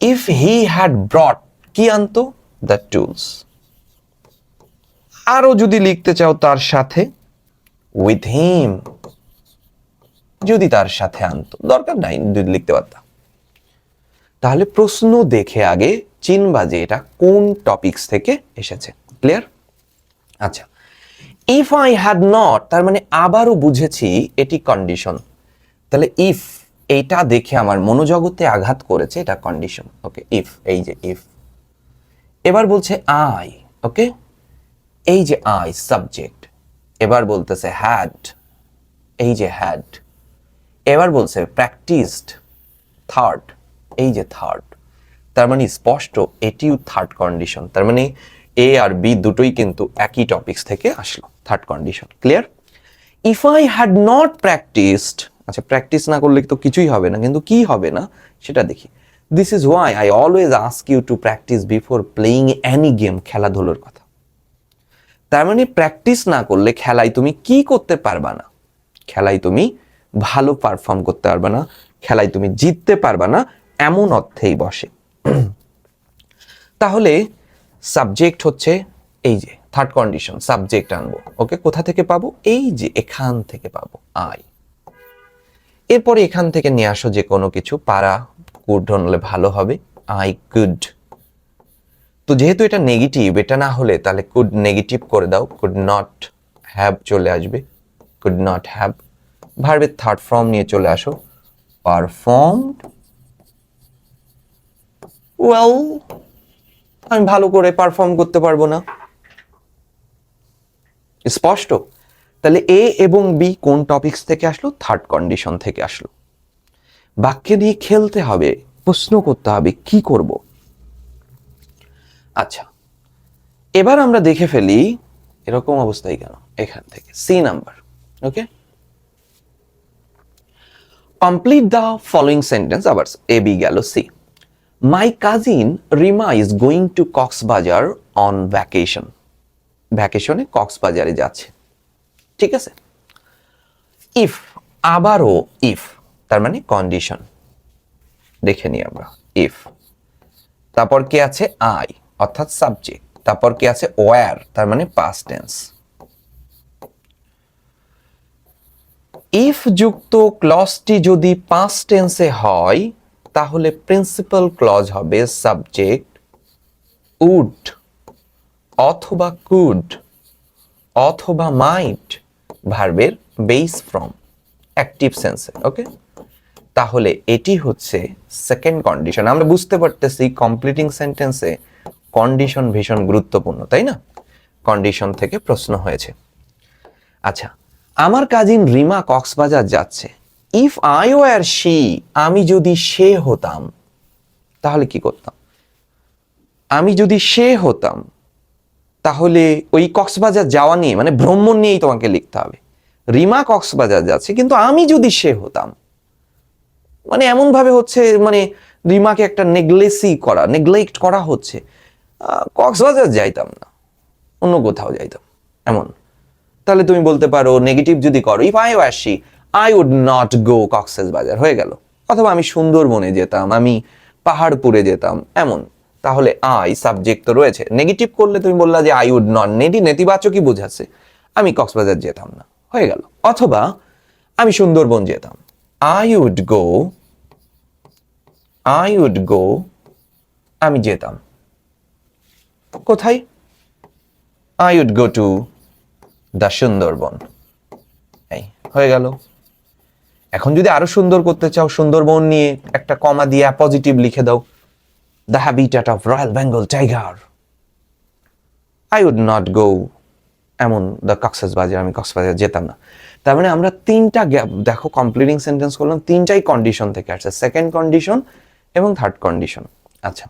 ইফ হি হ্যাড ব্রট, কি আনতো? The tools. আরো যদি লিখতে চাও তার সাথে, উইথ হিম, যদি তার সাথে আনতো, দরকার নাই যদি লিখতে পারতাম। তাহলে প্রশ্ন দেখে আগে চিনবা যে এটা কোন টপিকস থেকে এসেছে। ক্লিয়ার? আচ্ছা, ইফ আই হ্যাড নট, তার মানে আবারও বুঝেছি এটি কন্ডিশন। তাহলে ইফ, এইটা দেখে আমার মনোজগতে আঘাত করেছে, এটা কন্ডিশন। ওকে, ইফ, এই যে ইফ। এবার বলছে আই, ওকে, এই যে আই সাবজেক্ট। এবার বলতেছে হ্যাড, এই যে হ্যাড। এবার বলছে প্র্যাকটিসড, থার্ড, এই যে থার্ড। তার মানে স্পষ্ট এটিও থার্ড কন্ডিশন। তার মানে এ আর বি দুটোই কিন্তু একই টপিকস থেকে আসলো, third condition. Clear? If I had not practised, আচ্ছা প্র্যাকটিস না করলে তো কিছুই হবে না, কিন্তু কি হবে না সেটা দেখি। This is why I always ask you to practise before playing any game, খেলাধুলোর কথা। তার মানে প্র্যাকটিস না করলে খেলায় তুমি কি করতে পারবা না? খেলায় তুমি ভালো পারফর্ম করতে পারবা না, খেলায় তুমি জিততে পারবা না, এমন অর্থেই বসে। তাহলে সাবজেক্ট হচ্ছে এই যে থার্ড কন্ডিশন, সাবজেক্ট আনবো। ওকে, কোথা থেকে পাবো? এই যে এখান থেকে পাবো, আই। এরপরে এখান থেকে নিয়ে আসো যে কোনো কিছু, পারা, কুড হলে ভালো হবে, আই কুড। তো যেহেতু এটা নেগেটিভ, এটা না হলে তাহলে কুড নেগেটিভ করে দাও, কুড নট, হ্যাভ চলে আসবে, কুড নট হ্যাভ। ভার্বের থার্ড ফর্ম নিয়ে চলে আসো, পারফর্মড। ওয়েল, আমি ভালো করে পারফর্ম করতে পারবো না। স্পষ্ট? তাহলে এ এবং বি কোন টপিকস থেকে আসলো? থার্ড কন্ডিশন থেকে আসলো। বাক্যে নিয়ে খেলতে হবে, প্রশ্ন করতে হবে কি করব। আচ্ছা, এবার আমরা দেখে ফেলি এরকম অবস্থায় কেন, এখান থেকে C number. Okay, complete the following sentence. আবার এ বি গেল, C. My cousin Rima is going to Cox's Bazar on vacation. ভ্যাকেশনে কক্সবাজারে যাচ্ছে, ঠিক আছে। ইফ, আবারও ইফ, তার মানে কন্ডিশন। দেখে নিই আমরা, ইফ, তারপর কি আছে? আই অর্থাৎ সাবজেক্ট, তারপর কি আছে? ওয়্যার, তার মানে পাস্ট টেন্স। ইফ যুক্ত ক্লজটি যদি পাস্ট টেন্সে হয় তাহলে প্রিন্সিপাল ক্লজ হবে সাবজেক্ট উড অথবা কুড অথবা মাইট, ভার্বের বেস ফর্ম অ্যাক্টিভ সেন্সে। ওকে, তাহলে এটি হচ্ছে সেকেন্ড কন্ডিশন। আমরা বুঝতে পারতেছি কমপ্লিটিং সেন্টেন্সে কন্ডিশন ভীষণ গুরুত্বপূর্ণ, তাই না? কন্ডিশন থেকে প্রশ্ন হয়েছে। আচ্ছা, আমার কাজিন রিমা কক্সবাজার যাচ্ছে। ইফ আই ওয়্যার শি, আমি যদি সে হতাম তাহলে কি করতাম? আমি যদি সে হতাম তাহলে ওই কক্সবাজার যাওয়া নিয়ে মানে ভ্রমণ নিয়েই তোমাকে লিখতে হবে। রিমা কক্সবাজার যাচ্ছে, কিন্তু আমি যদি সে হতাম, মানে এমন ভাবে হচ্ছে মানে রিমাকে একটা নেগলেক্ট করা হচ্ছে। কক্সবাজার যাইতাম না, অন্য কোথাও যাইতাম, এমন। তাহলে তুমি বলতে পারো নেগেটিভ যদি করো, if I were she I would not go Cox's Bazar, হয়ে গেল। অথবা আমি সুন্দরবনে যেতাম, আমি পাহাড়পুরে যেতাম, এমন। তাহলে আই সাবজেক্ট তো রয়েছে। নেগেটিভ করলে তুমি বললা যে আই উড নট, নেতিবাচকই বোঝাচ্ছে, আমি কক্সবাজার যেতাম না, হয়ে গেল। অথবা আমি সুন্দরবন যেতাম, আই উড গো, আমি যেতাম কোথায়? I would go to the Sundarban, এই হয়ে গেল। এখন যদি আরো সুন্দর করতে চাও, সুন্দরবন নিয়ে একটা কমা দিয়ে পজিটিভ লিখে দাও, the habitat of royal Bengal tiger. I would not go এমন দ্য কক্সবাজার, আমি কক্সবাজার যেতাম না। তার মানে আমরা তিনটা গ্যাপ, দেখো কমপ্লিটিং সেন্টেন্স করলাম, তিনটাই কন্ডিশন থেকে আসছে, সেকেন্ড কন্ডিশন এবং থার্ড কন্ডিশন। আচ্ছা,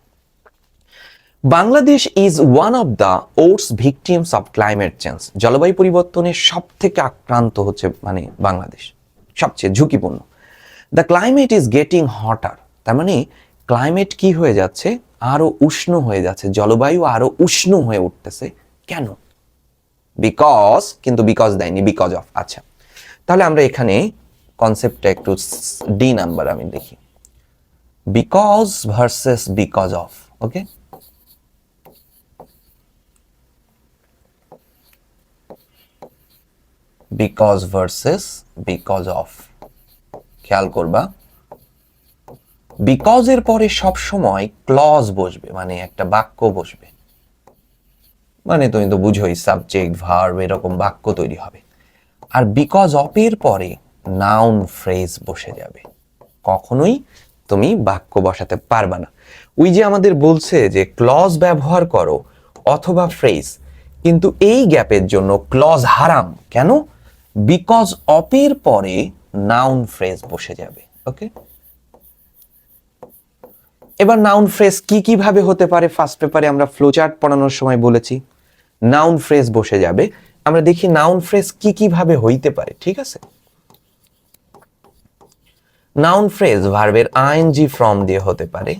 Bangladesh is one of the worst victims of climate change. জলবায়ু পরিবর্তনের সব থেকে আক্রান্ত হচ্ছে মানে বাংলাদেশ, সবচেয়ে ঝুঁকিপূর্ণ। দ্য ক্লাইমেট ইজ গেটিং হটার, তার মানে ক্লাইমেট কি হয়ে যাচ্ছে? আরো উষ্ণ হয়ে যাচ্ছে, জলবায়ু আরো উষ্ণ হয়ে উঠতেছে। কেন? বিকজ, কিন্তু বিকজ দেয়নি, বিকজ অফ। আচ্ছা, তাহলে আমরা এখানে কনসেপ্টটা একটু ডি নাম্বার আমি দেখি, because versus because of. Okay, because versus because of. খেয়াল করবা, বিকজ এর পরে সব সময় ক্লজ বসবে, মানে একটা বাক্য বসবে, মানে তুমি তো বুঝোই সাবজেক্ট ভার্ব এরকম বাক্য তৈরি হবে। আর বিকজ অফ এর পরে নাউন ফ্রেজ বসে যাবে, কখনোই তুমি বাক্য বসাতে পারবা না। ওই যে আমাদের বলছে যে ক্লজ ব্যবহার করো অথবা ফ্রেজ, কিন্তু এই গ্যাপের জন্য ক্লজ হারাম। কেন? বিকজ অফ এর পরে নাউন ফ্রেজ বসে যাবে। ওকে, এবার নাউন ফ্রেজ কি কিভাবে হতে পারে ফার্স্ট পেপারে আমরা ফ্লোচার্ট পড়ানোর সময় বলেছি। নাউন ফ্রেজ বসে যাবে, আমরা দেখি নাউন ফ্রেজ কি কিভাবে হইতে পারে। ঠিক আছে, নাউন ফ্রেজ ভার্বের আইএনজি ফর্ম দিয়ে হতে পারে,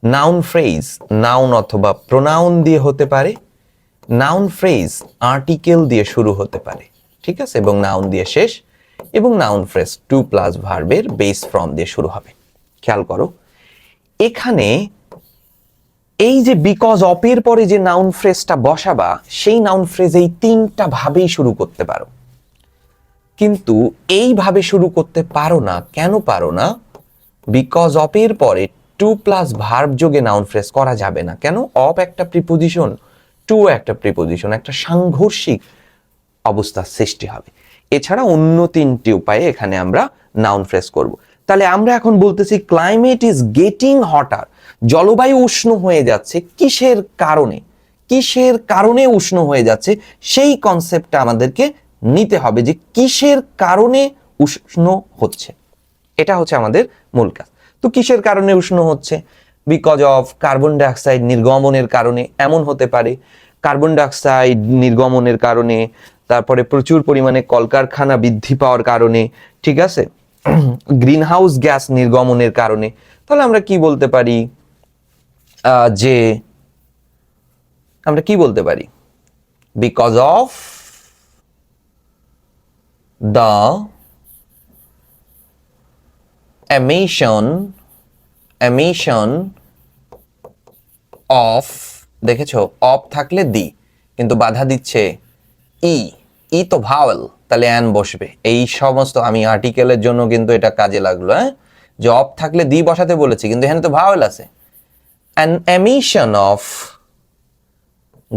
নাউন ফ্রেজ নাউন অথবা প্রোনাউন দিয়ে হতে পারে, নাউন ফ্রেজ আর্টিকেল দিয়ে শুরু হতে পারে, ঠিক আছে, এবং নাউন দিয়ে শেষ, এবং নাউন ফ্রেজ টু প্লাস ভার্বের বেস ফর্ম দিয়ে শুরু হবে। খেয়াল করো এখানে এই যে বিকজ অফ এর পরে যে নাউন ফ্রেজটা বসাবা, সেই নাউন ফ্রেজ এই তিনটা ভাবেই শুরু করতে পারো, কিন্তু এইভাবে শুরু করতে পারো না। কেন পারো না? বিকজ অফ এর পরে টু প্লাস ভার্ব যোগে নাউন ফ্রেজ করা যাবে না। কেন? অফ একটা প্রিপোজিশন, টু একটা প্রিপোজিশন, একটা সাংঘর্ষিক অবস্থার সৃষ্টি হবে। এছাড়া অন্য তিনটি উপায়ে এখানে আমরা নাউন ফ্রেজ করব। তাহলে আমরা এখন বলতেছি ক্লাইমেট ইজ গেটিং হটার, জলবায়ু উষ্ণ হয়ে যাচ্ছে। কিসের কারণে? কিসের কারণে উষ্ণ হয়ে যাচ্ছে সেই কনসেপ্টটা আমাদেরকে নিতে হবে, যে কিসের কারণে উষ্ণ হচ্ছে, এটা হচ্ছে আমাদের মূল কাজ। তো কিসের কারণে উষ্ণ হচ্ছে? বিকজ অফ কার্বন ডাইঅক্সাইড নির্গমনের কারণে এমন হতে পারে, কার্বন ডাইঅক্সাইড নির্গমনের কারণে, তারপরে প্রচুর পরিমাণে কলকারখানা বৃদ্ধি পাওয়ার কারণে, ঠিক আছে, গ্রিন হাউস গ্যাস নির্গমনের কারণে। তাহলে আমরা কি বলতে পারি, যে আমরা কি বলতে পারি, because of the emission of, দেখেছো অফ থাকলে দি, কিন্তু বাধা দিচ্ছে ই, ই তো ভাওয়েল, তাহলে অ্যান বসবে। এই সমস্ত আমি আর্টিকেলের জন্য কিন্তু এটা কাজে লাগলো, হ্যাঁ, যে অফ থাকলে দি বসাতে বলেছি, কিন্তু এখানে তো ভাওয়েল আছে। An emission of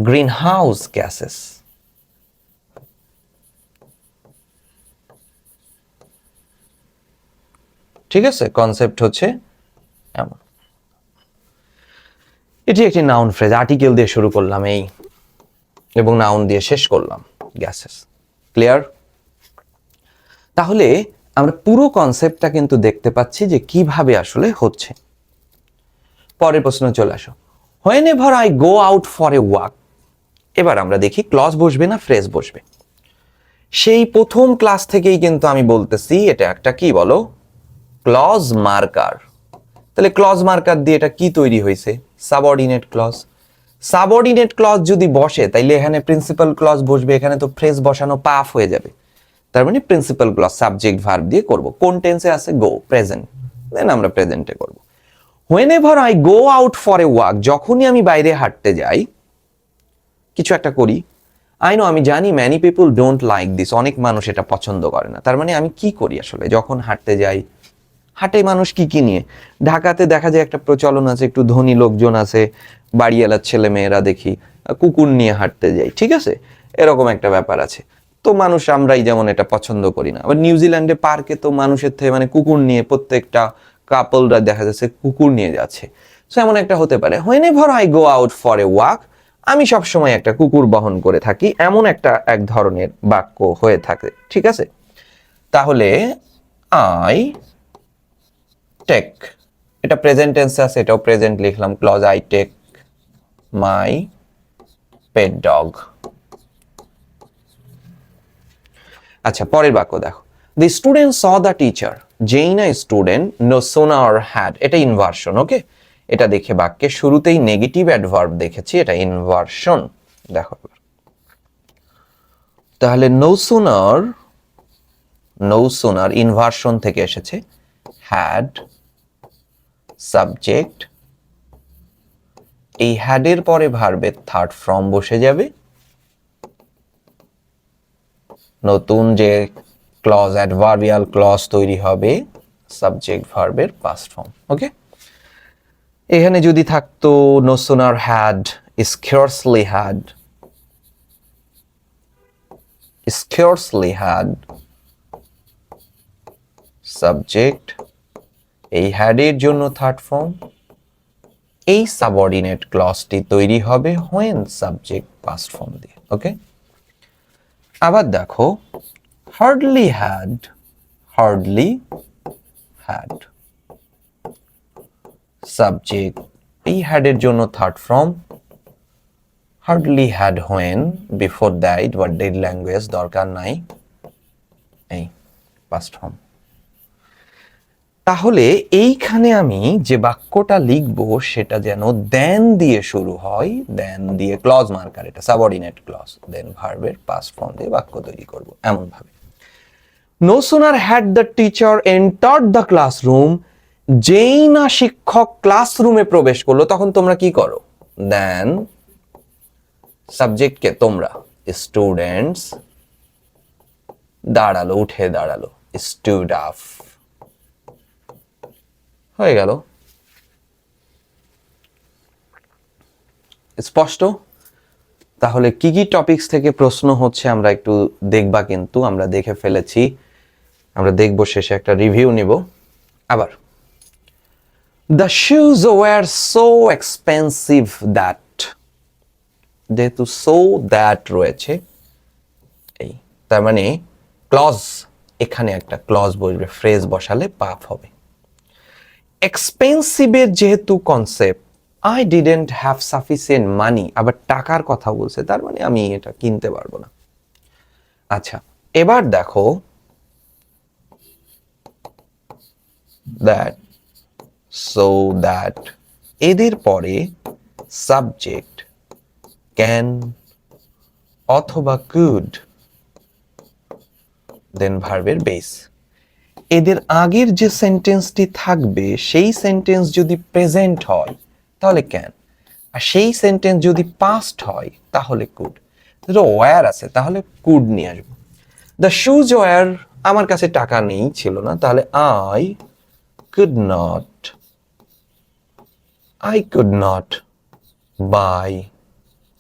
greenhouse gases, ঠিক আছে, কনসেপ্ট হচ্ছে এমন। এটি একটি নাউন ফ্রেজ, আর্টিকেল দিয়ে শুরু করলাম এই, এবং নাউন দিয়ে শেষ করলাম গ্যাসেস। ক্লিয়ার? তাহলে আমরা পুরো কনসেপ্টটা কিন্তু দেখতে পাচ্ছি যে কিভাবে আসলে হচ্ছে। পরের প্রশ্ন চলে আসো। When ever I go out for a walk, এবার আমরা দেখি ক্লজ বসবে না ফ্রেজ বসবে। সেই প্রথম ক্লাস থেকেই কিন্তু আমি বলতেছি এটা একটা কি বলো, ক্লজ মার্কার। তাহলে ক্লজ মার্কার দিয়ে এটা কি তৈরি হয়েছে? Subordinate clause. সাবঅর্ডিনেট ক্লজ যদি বসে তাইলে এখানে প্রিন্সিপাল ক্লজ বসবে, এখানে তো ফ্রেজ বসানো পাফ হয়ে যাবে। তার মানে প্রিন্সিপাল ক্লজ সাবজেক্ট ভার্ব দিয়ে করব। কোন টেন্সে আছে? গো, প্রেজেন্ট, দেন আমরা প্রেজেন্টে করব। হোয়েনেভার I go out for a walk, যখনই আমি বাইরে হাঁটতে যাই, কিছু একটা করি, আই নো, আমি জানি many people don't like this, অনেক মানুষ এটা পছন্দ করে না। তার মানে আমি কি করি আসলে যখন হাঁটতে যাই? হাটে মানুষ কি কি নিয়ে? ঢাকাতে দেখা যায় একটা প্রচলন আছে, একটু ধনী লোকজন আছে, বাড়িওয়ালার ছেলে মেয়েরা দেখি কুকুর নিয়ে হাঁটতে যায়, ঠিক আছে, এরকম একটা ব্যাপার আছে। তো মানুষ, আমরাই যেমন এটা পছন্দ করি না। আবার নিউজিল্যান্ডে পার্কে তো মানুষের থেকে মানে কুকুর নিয়ে প্রত্যেকটা কাপলরা দেখা যাচ্ছে কুকুর নিয়ে যাচ্ছে। সো এমন একটা হতে পারে, হোয়েনেভার I go out for a walk, আমি সবসময় একটা কুকুর বহন করে থাকি, এমন একটা এক ধরনের বাক্য হয়ে থাকে, ঠিক আছে। তাহলে আই টেক, এটা প্রেজেন্ট টেন্সে আছে, এটাও প্রেজেন্ট লিখলাম, clause I take my pet dog. আচ্ছা, পরের বাক্য দেখো, the student saw the teacher, যেই না স্টুডেন্ট নো সোনার হ্যাড, এটা ইনভার্সন, ওকে। এটা দেখে বাক্যের শুরুতেই নেগেটিভ অ্যাডভার্ব দেখেছি, এটা ইনভার্সন। দেখো তাহলে নো সোনার ইনভার্সন থেকে এসেছে, হ্যাড সাবজেক্ট, এই হ্যাডের পরে ভার্বের থার্ড ফর্ম বসে যাবে, নতুন যে ক্লজ অ্যাডভার্বিয়াল ক্লজ তৈরি হবে, সাবজেক্ট ভার্বের পাস্ট ফর্ম, ওকে। এখানে যদি থাকতো no sooner had scarcely had subject, এই হ্যাডের জন্য থার্ড ফর্ম, এই সাবঅর্ডিনেট ক্লজটি তৈরি হবে হোয়েন সাবজেক্ট পাস্ট ফর্ম দিয়ে, ওকে। আবার দেখো, হার্ডলি হ্যাড সাবজেক্ট, এই হ্যাডের জন্য third form, hardly had when before that, but dead language দরকার নাই, এই পাস্ট ফর্ম। তাহলে এইখানে আমি যে বাক্যটা লিখবো সেটা যেন দেন দিয়ে শুরু হয়, দেন দিয়ে ক্লজ মার্কার, এটা সাবঅর্ডিনেট ক্লজ, দেন ভার্বের পাস্ট ফর্ম দিয়ে বাক্য তৈরি করব এমন ভাবে। No sooner had the teacher entered the classroom, যেই না শিক্ষক ক্লাসরুমে প্রবেশ করলো তখন তোমরা কি করো? দেন সাবজেক্টকে তোমরা, স্টুডেন্টস দাঁড়ালো, উঠে দাঁড়ালো, স্টুড আপ, হয়ে গেল। স্পষ্ট? তাহলে কি কি টপিকস থেকে প্রশ্ন হচ্ছে আমরা একটু দেখবা, কিন্তু আমরা দেখে ফেলেছি, আমরা দেখব, শেষে একটা রিভিউ নিব। আবার the shoes were so expensive that, যেহেতু সো দ্যাট রয়েছে এই, তার মানে ক্লজ, এখানে একটা ক্লজ বসবে, ফ্রেজ বসালে পাপ হবে। এক্সপেন্সিভের যেহেতু concept, I didn't have sufficient money, আবার টাকার কথা বলছে, তার মানে আমি এটা কিনতে পারবো না। আচ্ছা, এবার দেখো দ্যাট, সো দ্যাট, এদের পরে সাবজেক্ট ক্যান অথবা কুড, দেন ভার্বের বেস। এদের আগের যে সেন্টেন্সটি থাকবে সেই সেন্টেন্স যদি প্রেজেন্ট হয় তাহলে ক্যান, আর সেই সেন্টেন্স যদি পাস্ট হয় তাহলে কুড। ওয়্যার আছে তাহলে কুড নিয়ে আসবো। দ্য শুজ ওয়্যার, আমার কাছে টাকা নেই, ছিল না, তাহলে আই কুড নট বাই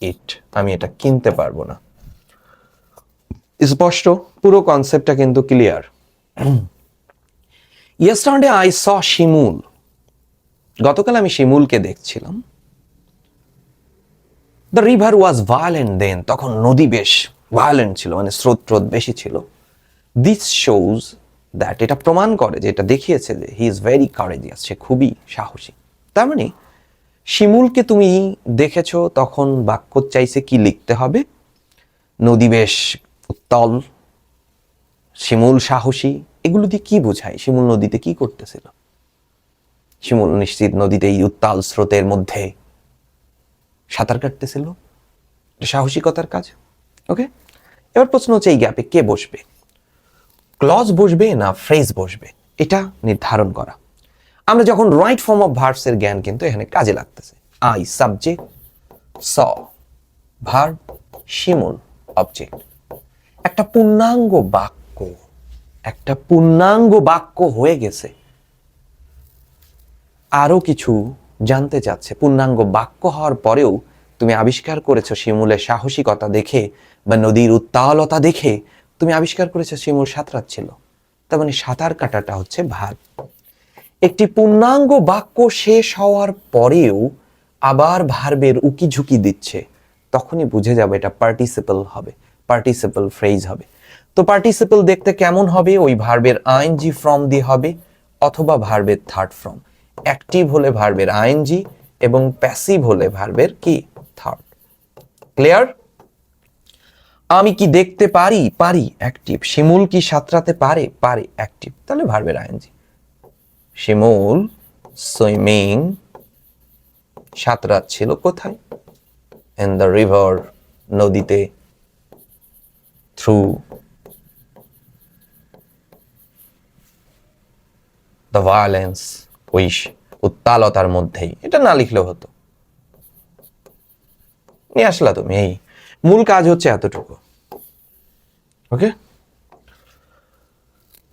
ইট, আমি এটা কিনতে পারবো না। স্পষ্ট, পুরো কনসেপ্টটা কিন্তু ক্লিয়ার। ইয়েস্টারডে আই স শিমুল, গতকাল আমি শিমুলকে দেখছিলাম। দ্য রিভার ওয়াজ ভায়োলেন্ট দেন, তখন নদী বেশ ভায়োলেন্ট ছিল, মানে স্রোত বেশি ছিল। দিস শোজ দ্যাট, এটা প্রমাণ করে, যে এটা দেখিয়েছে যে হি ইজ ভেরি কারেজিয়াস, সে খুবই সাহসী। তার মানে শিমুলকে তুমি দেখেছো, তখন বাক্য চাইছে কি লিখতে হবে, নদী বেশ উত্তাল, শিমুল সাহসী, এগুলো দিয়ে কি বোঝায়? শিমুল নদীতে কি করতেছিল? শিমুল নিশ্চিত নদীতে এই উত্তাল স্রোতের মধ্যে সাঁতার কাটতেছিল, এটা সাহসিকতার কাজ। ওকে, এবার প্রশ্ন হচ্ছে এই গ্যাপে কে বসবে, ক্লজ বসবে না ফ্রেজ বসবে, এটা নির্ধারণ করা। আমরা যখন রাইট ফর্ম অফ ভার্বস এর জ্ঞান কিন্তু এখানে কাজে লাগতেছে। I subject, saw verb, Shimul object. একটা পূর্ণাঙ্গ বাক্য হয়ে গেছে। আরো কিছু জানতে চাচ্ছে, পূর্ণাঙ্গ বাক্য হওয়ার পরেও তুমি আবিষ্কার করেছো শিমুলের সাহসিকতা দেখে বা নদীর উত্তালতা দেখে তুমি আবিষ্কার করেছো শিমুল সাঁতরাচ্ছিল, তার মানে সাঁতার কাটাটা হচ্ছে ভার্ব। একটি পূর্ণাঙ্গ বাক্য শেষ হওয়ার পরেও আবার ভার্বের উকি ঝুঁকি দিচ্ছে, তখনই বুঝে যাবে এটা পার্টিসিপল হবে, পার্টিসিপল ফ্রেজ হবে। তো পার্টিসিপল দেখতে কেমন হবে? ওই ভার্বের আইএনজি ফর্ম দিয়ে হবে, অথবা ভার্বের থার্ড ফর্ম। অ্যাক্টিভ হলে ভার্বের আইএনজি এবং প্যাসিভ হলে ভার্বের কি থার্ড। ক্লিয়ার? আমি কি দেখতে পারি? পারি, অ্যাক্টিভ। শিমুল কি সাঁতরাতে পারে? পারে, অ্যাক্টিভ, তাহলে ভার্বের আইএনজি। শিমুল সুইমিং, সাঁতরাচ্ছিল কোথায়? ইন দ্য রিভার, নদীতে। থ্রু দ্য ভায়োলেন্স, ওই উত্তালতার মধ্যেই। এটা না লিখলেও হতো, নিয়ে আসলা তুমি। এই মূল কাজ হচ্ছে এতটুকু। ওকে,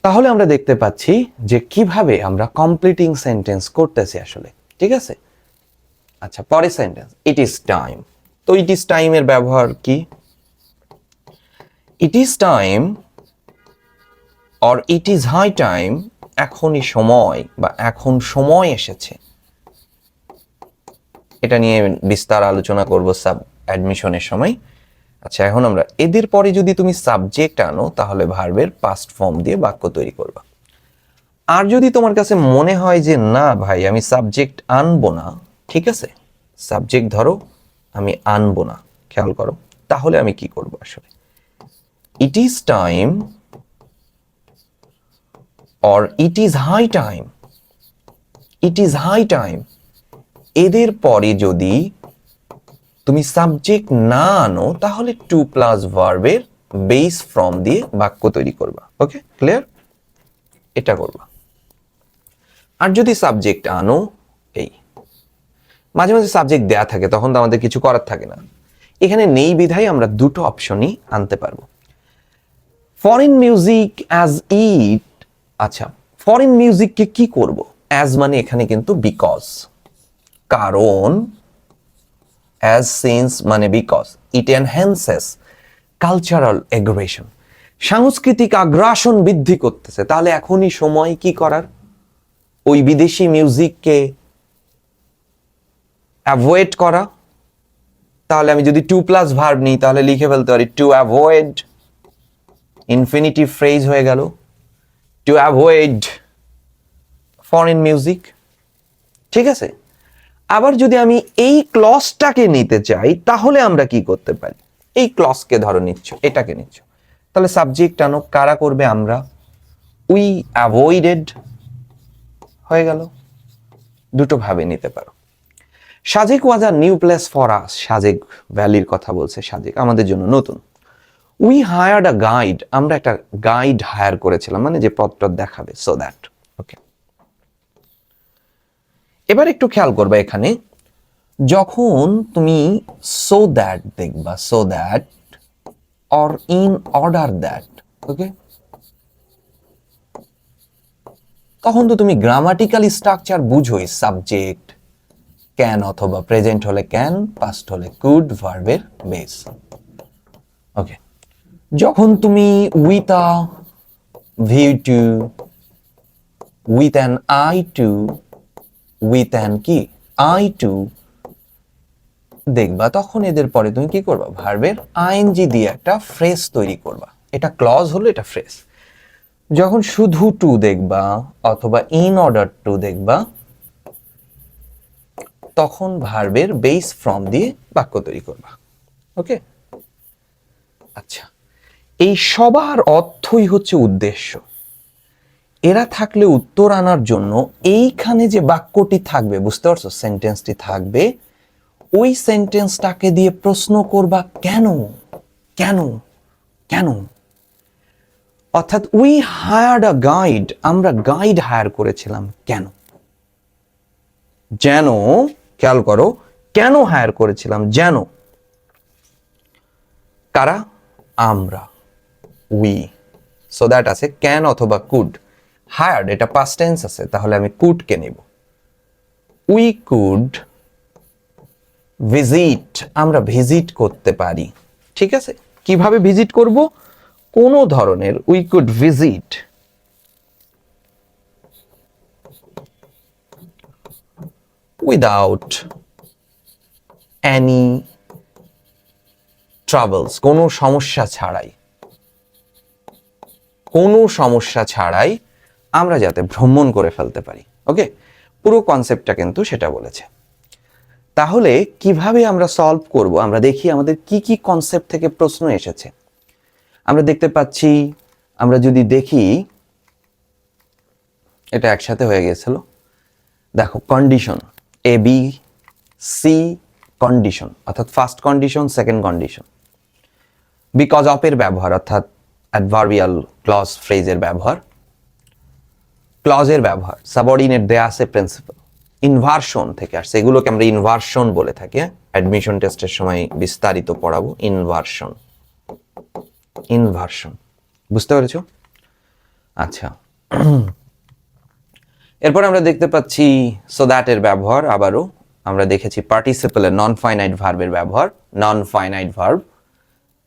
তাহলে আমরা দেখতে পাচ্ছি যে কিভাবে আমরা কমপ্লিটিং সেন্টেন্স করতেছি আসলে। ঠিক আছে, আচ্ছা, পরের সেন্টেন্স, ইট ইজ টাইম। তো ইট ইজ টাইম এর ব্যবহার কি? It is time or it is high time, এখনই সময় বা এখন সময় এসেছে। এটা নিয়ে বিস্তার আলোচনা করব সাব অ্যাডমিশনের সময়। আচ্ছা, এখন আমরা এদের পরে যদি তুমি সাবজেক্ট আনো তাহলে ভার্বের পাস্ট ফর্ম দিয়ে বাক্য তৈরি করবা। আর যদি তোমার কাছে মনে হয় যে না ভাই আমি সাবজেক্ট আনবো না, ঠিক আছে, সাবজেক্ট ধরো আমি আনবো না, খেয়াল করো, তাহলে আমি কি করব আসলে? It is time or it is high time, it is high time, এদের পরে যদি তুমি সাবজেক্ট না আনো তাহলে টু প্লাস ভার্বের বেস ফর্ম দিয়ে বাক্য তৈরি করবা। Okay, clear? এটা করবা। আর যদি সাবজেক্ট আনো, এই মাঝে মাঝে সাবজেক্ট দেয়া থাকে, তখন তো আমাদের কিছু করার থাকে না। এখানে নেই বিধায় আমরা দুটো অপশনই আনতে পারবো। ফরেন মিউজিক অ্যাজ ইট, আচ্ছা, ফরেন মিউজিককে কি করব? অ্যাজ মানে এখানে কিন্তু বিকজ, কারণ অ্যাজ সিন্স মানে because, it enhances cultural aggression, সাংস্কৃতিক আগ্রাসন বৃদ্ধি করতেছে। তাহলে এখনই সময় কি করার? ওই বিদেশি মিউজিককে অ্যাভয়েড করা। তাহলে আমি যদি টু প্লাস ভার্ব নিই তাহলে লিখে ফেলতে পারি টু অ্যাভয়েড, ইনফিনিটিভ ফ্রেজ হয়ে গেল, টু অ্যাভয়েড ফরেন মিউজিক। ঠিক আছে, আবার যদি আমি এই ক্লজটাকে নিতে চাই তাহলে আমরা কি করতে পারি? এই ক্লজকে ধরো নিচ্ছ, এটাকে নিচ্ছ, তাহলে সাবজেক্ট আনো, কারা করবে? আমরা। উই অ্যাভয়েডেড হয়ে গেল। দুটো ভাবে নিতে পারো। Sajek was a new place for us, Sajek ভ্যালির কথা বলছে, সাজেক আমাদের জন্য নতুন। উই হায়ার্ড আ গাইড, আমরা একটা গাইড হায়ার করেছিলাম, মানে যে পথটা দেখাবে, সো দ্যাট। ওকে, এবার একটু খেয়াল করবে এখানে, যখন তুমি সো দ্যাট দেখবা, so that or in order that, okay, তখন তো তুমি গ্রামাটিক্যাল স্ট্রাকচার বুঝোই। সাবজেক্ট ক্যান অথবা প্রেজেন্ট হলে ক্যান, পাস্ট হলে কুড, ভার্বের বেস। ওকে, যখন তুমি with a view to, with an eye to, with an কি আই টু দেখবা, তখন এদের পরে তুমি কি করবা? ভার্বের আইএনজি দিয়ে একটা ফ্রেজ তৈরি করবা। এটা ক্লজ হলো, এটা ফ্রেজ। যখন শুধু টু দেখবা অথবা ইন অর্ডার টু দেখবা, তখন ভার্বের বেস ফ্রম দিয়ে বাক্য তৈরি করবা। ওকে, আচ্ছা, এই সবার অর্থই হচ্ছে উদ্দেশ্য। এরা থাকলে উত্তর আনার জন্য এইখানে যে বাক্যটি থাকবে, বুঝতে পারছো, সেন্টেন্সটি থাকবে, ওই সেন্টেন্সটাকে দিয়ে প্রশ্ন করবা কেন, কেন, কেন। অর্থাৎ উই হায়ার্ড আ গাইড, আমরা গাইড হায়ার করেছিলাম কেন? যেন, খেয়াল করো, কেন হায়ার করেছিলাম? যেন। কারা? আমরা, উই। সো দ্যাট আছে ক্যান অথবা কুড। হায়ার্ড এটা পাস্ট টেন্স আছে, তাহলে আমি কুডকে নেব। উই কুড ভিজিট, আমরা ভিজিট করতে পারি। ঠিক আছে, কিভাবে ভিজিট করব? কোন ধরনের, we could visit without any travels, কোনো সমস্যা ছাড়াই, কোনো সমস্যা ছাড়াই আমরা যাতে ভ্রমণ করে ফেলতে পারি। ওকে, পুরো কনসেপ্টটা কিন্তু সেটা বলেছে। তাহলে কিভাবে আমরা সলভ করব? আমরা দেখি আমাদের কি কি কনসেপ্ট থেকে প্রশ্ন এসেছে। আমরা দেখতে পাচ্ছি, আমরা যদি দেখি, এটা একসাথে হয়ে গেছিল। দেখো, condition A B C condition, অর্থাৎ first condition, second condition, because of এর ব্যবহার, অর্থাৎ অ্যাডভার্বিয়াল ক্লজ ফ্রেজের ব্যবহার, ক্লজের ব্যবহার, সাবঅর্ডিনেট দেয়া আছে, প্রিন্সিপাল, ইনভার্সন থেকে আসছে, এগুলোকে আমরা ইনভার্সন বলে থাকি। অ্যাডমিশন টেস্টের সময় বিস্তারিত পড়াবো ইনভার্সন, ইনভার্সন, বুঝতে পেরেছো? আচ্ছা, এরপর আমরা দেখতে পাচ্ছি সো দ্যাট এর ব্যবহার। আবারও আমরা দেখেছি পার্টিসিপেলের নন ফাইনাইট ভার্বের ব্যবহার, নন ফাইনাইট ভার্ব,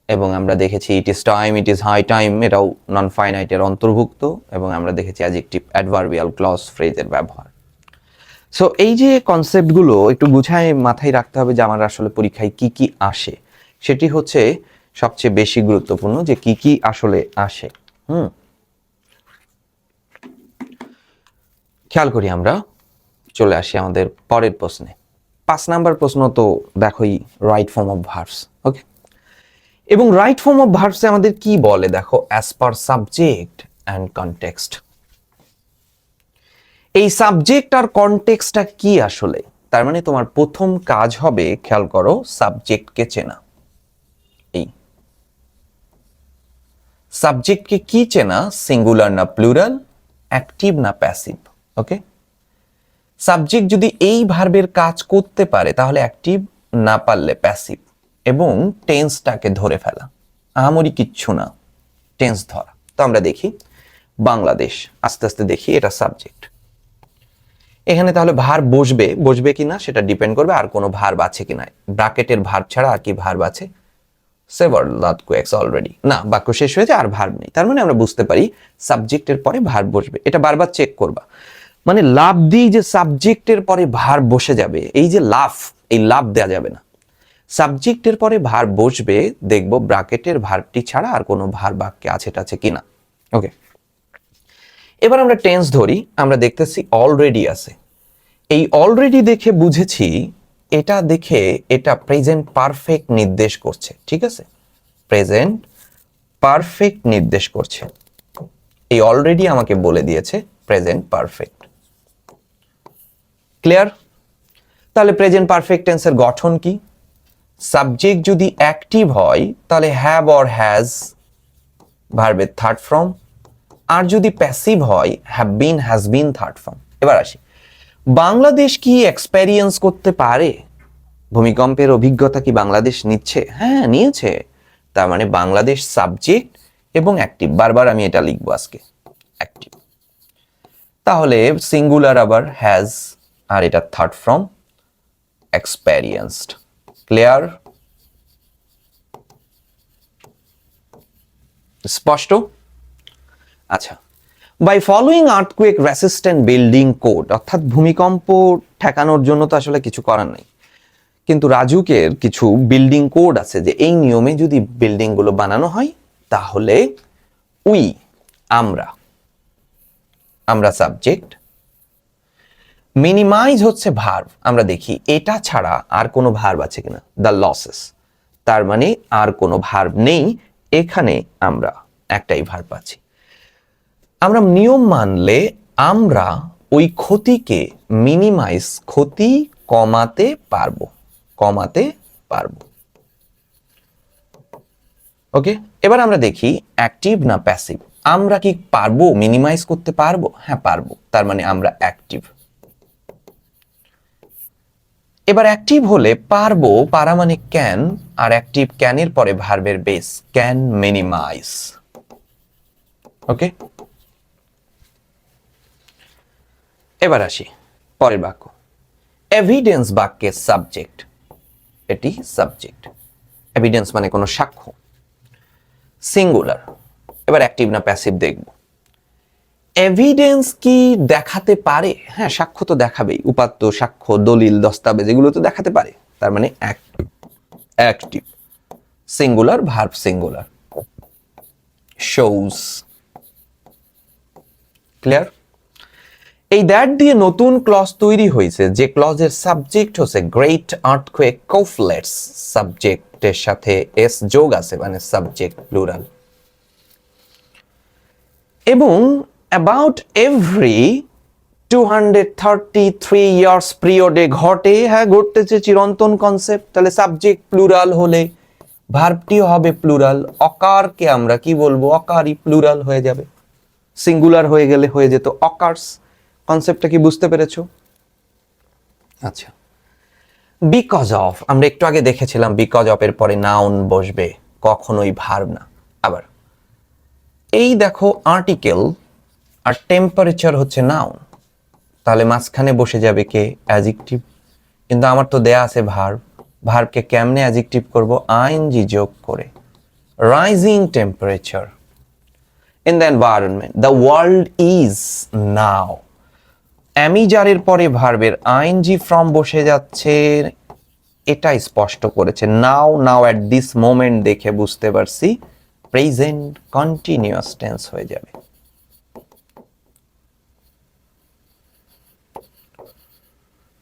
এবং আমরা দেখেছি it is time, it is high time, এটাও নন ফাইনাইটের অন্তর্ভুক্ত, এবং আমরা দেখেছি অ্যাডজেক্টিভ অ্যাডভার্বিয়াল ক্লজ ফ্রেজের ব্যবহার। সো এই যে কনসেপ্টগুলো একটু গুছায় মাথায় রাখতে হবে যে আমার আসলে পরীক্ষায় কি কি আসে, সেটি হচ্ছে সবচেয়ে বেশি গুরুত্বপূর্ণ, যে কি কি আসলে আসে। খেয়াল করি, আমরা চলে আসি আমাদের পরের প্রশ্নে। 5 নাম্বার প্রশ্ন তো দেখোই, রাইট ফর্ম অফ ভার্বস। ওকে, এবং রাইট ফর্ম অফ ভার্বসে আমাদের কি বলে দেখো, as per subject and context. এই সাবজেক্ট আর কনটেক্সটটা কি আসলে? তার মানে তোমার প্রথম কাজ হবে, খেয়াল করো, সাবজেক্টকে চেনা। এই সাবজেক্টকে কি চেনা? সিঙ্গুলার না প্লুরাল, অ্যাক্টিভ না প্যাসিভ। ওকে, সাবজেক্ট যদি এই ভার্বের কাজ করতে পারে তাহলে অ্যাক্টিভ, না পারলে প্যাসিভ, এবং টেন্সটাকে ধরে ফেলা, আহামরি কিচ্ছু না, টেন্স ধরা। তো আমরা দেখি বাংলাদেশ, আস্তে আস্তে দেখি, এটা সাবজেক্ট। এখানে তাহলে ভার্ব বসবে কিনা সেটা ডিপেন্ড করবে আর কোনো ভার্ব আছে কিনা। ব্র্যাকেটের ভার্ব ছাড়া আর কি ভার্ব আছে? সেভার লাটকুয়েক্স অলরেডি, না, বাক্য শেষ হয়েছে আর ভার্ব নেই। তার মানে আমরা বুঝতে পারি সাবজেক্টের পরে ভার্ব বসবে। এটা বারবার চেক করবা, মানে লাভ দিই যে সাবজেক্টের পরে ভার্ব বসে যাবে, এই যে লাভ, এই লাভ দেওয়া যাবে না। সাবজেক্টের পরে ভার্ব বসবে, দেখবো ব্র্যাকেটের ভার্বটি ছাড়া আর কোনো ভার্ব বাক্যে আছে কিনা। ওকে, এবার আমরা টেন্স ধরি। আমরা দেখতেছি অলরেডি আছে। এই অলরেডি দেখে বুঝেছি, এটা প্রেজেন্ট পারফেক্ট নির্দেশ করছে। ঠিক আছে, প্রেজেন্ট পারফেক্ট নির্দেশ করছে। এই অলরেডি আমাকে বলে দিয়েছে প্রেজেন্ট পারফেক্ট। ক্লিয়ার? তাহলে প্রেজেন্ট পারফেক্ট টেন্সের গঠন কি? সাবজেক্ট যদি অ্যাক্টিভ হয় তাহলে হ্যাভ অর হ্যাজ ভার্বের থার্ড ফর্ম, আর যদি প্যাসিভ হয় have been, has been third form. এবার আসি, বাংলাদেশ কি এক্সপেরিয়েন্স করতে পারে? ভূমিকম্পের অভিজ্ঞতা কি বাংলাদেশ নিচ্ছে? হ্যাঁ, নিয়েছে। তার মানে বাংলাদেশ সাবজেক্ট এবং অ্যাক্টিভ। বারবার আমি এটা লিখবো আজকে, অ্যাক্টিভ। তাহলে সিঙ্গুলার আবার হ্যাজ, আর এটা থার্ড ফর্ম এক্সপেরিয়েন্সড। ক্লিয়ার? স্পষ্ট? আচ্ছা, by following earthquake resistant building code, অর্থাৎ ভূমিকম্প ঠেকানোর জন্য তো আসলে কিছু করার নেই, কিন্তু রাজুকের কিছু বিল্ডিং কোড আছে যে এই নিয়মে যদি বিল্ডিং গুলো বানানো হয় তাহলে উই, আমরা সাবজেক্ট, মিনিমাইজ হচ্ছে ভার্ব। আমরা দেখি এটা ছাড়া আর কোনো ভার্ব আছে কিনা, দ্য লসেস। তার মানে আর কোনো ভার্ব নেই, এখানে আমরা একটাই ভার্ব পাচ্ছি। আমরা নিয়ম মানলে আমরা ওই ক্ষতিকে মিনিমাইজ, ক্ষতি কমাতে পারবো। ওকে, এবার আমরা দেখি অ্যাক্টিভ না প্যাসিভ। আমরা কি পারবো, মিনিমাইজ করতে পারবো? হ্যাঁ, পারবো। তার মানে আমরা অ্যাক্টিভ। এবার অ্যাক্টিভ হলে পারবো, পারা মানে ক্যান, আর অ্যাক্টিভ ক্যানের পরে ভার্বের বেস, ক্যান মিনিমাইজ। ওকে, এবার আসি পরের বাক্য। এভিডেন্স বাক্যের সাবজেক্ট, এটি সাবজেক্ট। এভিডেন্স মানে কোনো সাক্ষ্য, সিঙ্গুলার। এবার অ্যাক্টিভ না প্যাসিভ দেখব। এভিডেন্স কি দেখাতে পারে? হ্যাঁ, সাক্ষ্য তো দেখাবেই, উপাত্ত, সাক্ষ্য, দলিল, দস্তাবেজ, এগুলো তো দেখাতে পারে। তার মানে active. Singular, verb singular, shows. Clear? এই দ্যাট দিয়ে নতুন ক্লজ তৈরি হয়েছে, যে ক্লজের সাবজেক্ট হচ্ছে গ্রেট আর্থকুয়েক কফলেটস। সাবজেক্টের সাথে এস যোগ আছে, মানে সাবজেক্ট প্লুরাল। এবং অ্যাবাউট এভরি 233 ইয়ার্স পিরিয়ডে ঘটে। হ্যাঁ, ঘটতেছে, চিরন্তন কনসেপ্ট। তাহলে সাবজেক্ট প্লুরাল হলে ভার্বটিও হবে প্লুরাল। অকারকে আমরা কি বলবো? অকারই প্লুরাল হয়ে যাবে। সিঙ্গুলার হয়ে গেলে হয়ে যেত অকার্স। কনসেপ্টটা কি বুঝতে পেরেছো? আচ্ছা, বিকজ অফ, আমরা একটু আগে দেখেছিলাম বিকজ অফ এর পরে নাউন বসবে, কখনোই ভার্ব না। আবার এই দেখো আর্টিকেল, আর টেম্পারেচার হচ্ছে নাউন, তাহলে মাঝখানে বসে যাবে কে? অ্যাডজেক্টিভ। কিন্তু আমার তো দেয়া আছে ভার্ব। ভার্বকে কেমনে অ্যাডজেক্টিভ করব? আইএনজি যোগ করে। Rising temperature in the environment, the world is now. অ্যামিজারের পরে ভার্বের আইএনজি ফর্ম বসে যাচ্ছে, এটা স্পষ্ট করেছে। Now, now at this moment দেখে বুঝতে পারছি প্রেজেন্ট কন্টিনিউয়াস টেন্স হয়ে যাবে।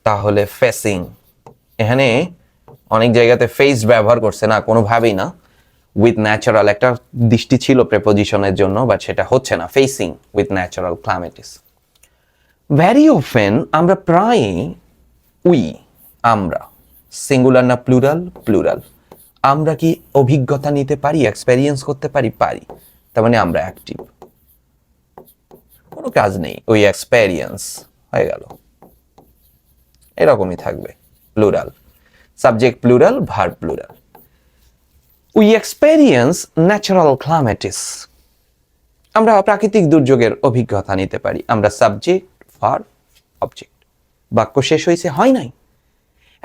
তাহলে ফেসিং, এখানে অনেক জায়গাতে ফেস ব্যবহার করছে না, কোনোভাবেই না। উইথ ন্যাচারাল একটা দৃষ্টি ছিল প্রেপোজিশনের জন্য, বাট সেটা হচ্ছে না। Facing with natural calamities. Very often, আমরা প্রায়ই, আমরা, সিঙ্গুলার না প্লুরাল? প্লুরাল। আমরা কি অভিজ্ঞতা নিতে পারি, এক্সপেরিয়েন্স করতে পারি? পারি। তার মানে আমরা অ্যাক্টিভ। কোনো কাজ নেই, ওই এক্সপেরিয়েন্স হয়ে গেল। এরকমই থাকবে, plural. Subject plural, verb plural. We experience natural calamities, আমরা প্রাকৃতিক দুর্যোগের অভিজ্ঞতা নিতে পারি। আমরা সাবজেক্ট, ভার্ব, অবজেক্ট। বাক্য শেষ হয়েছে? হয় নাই।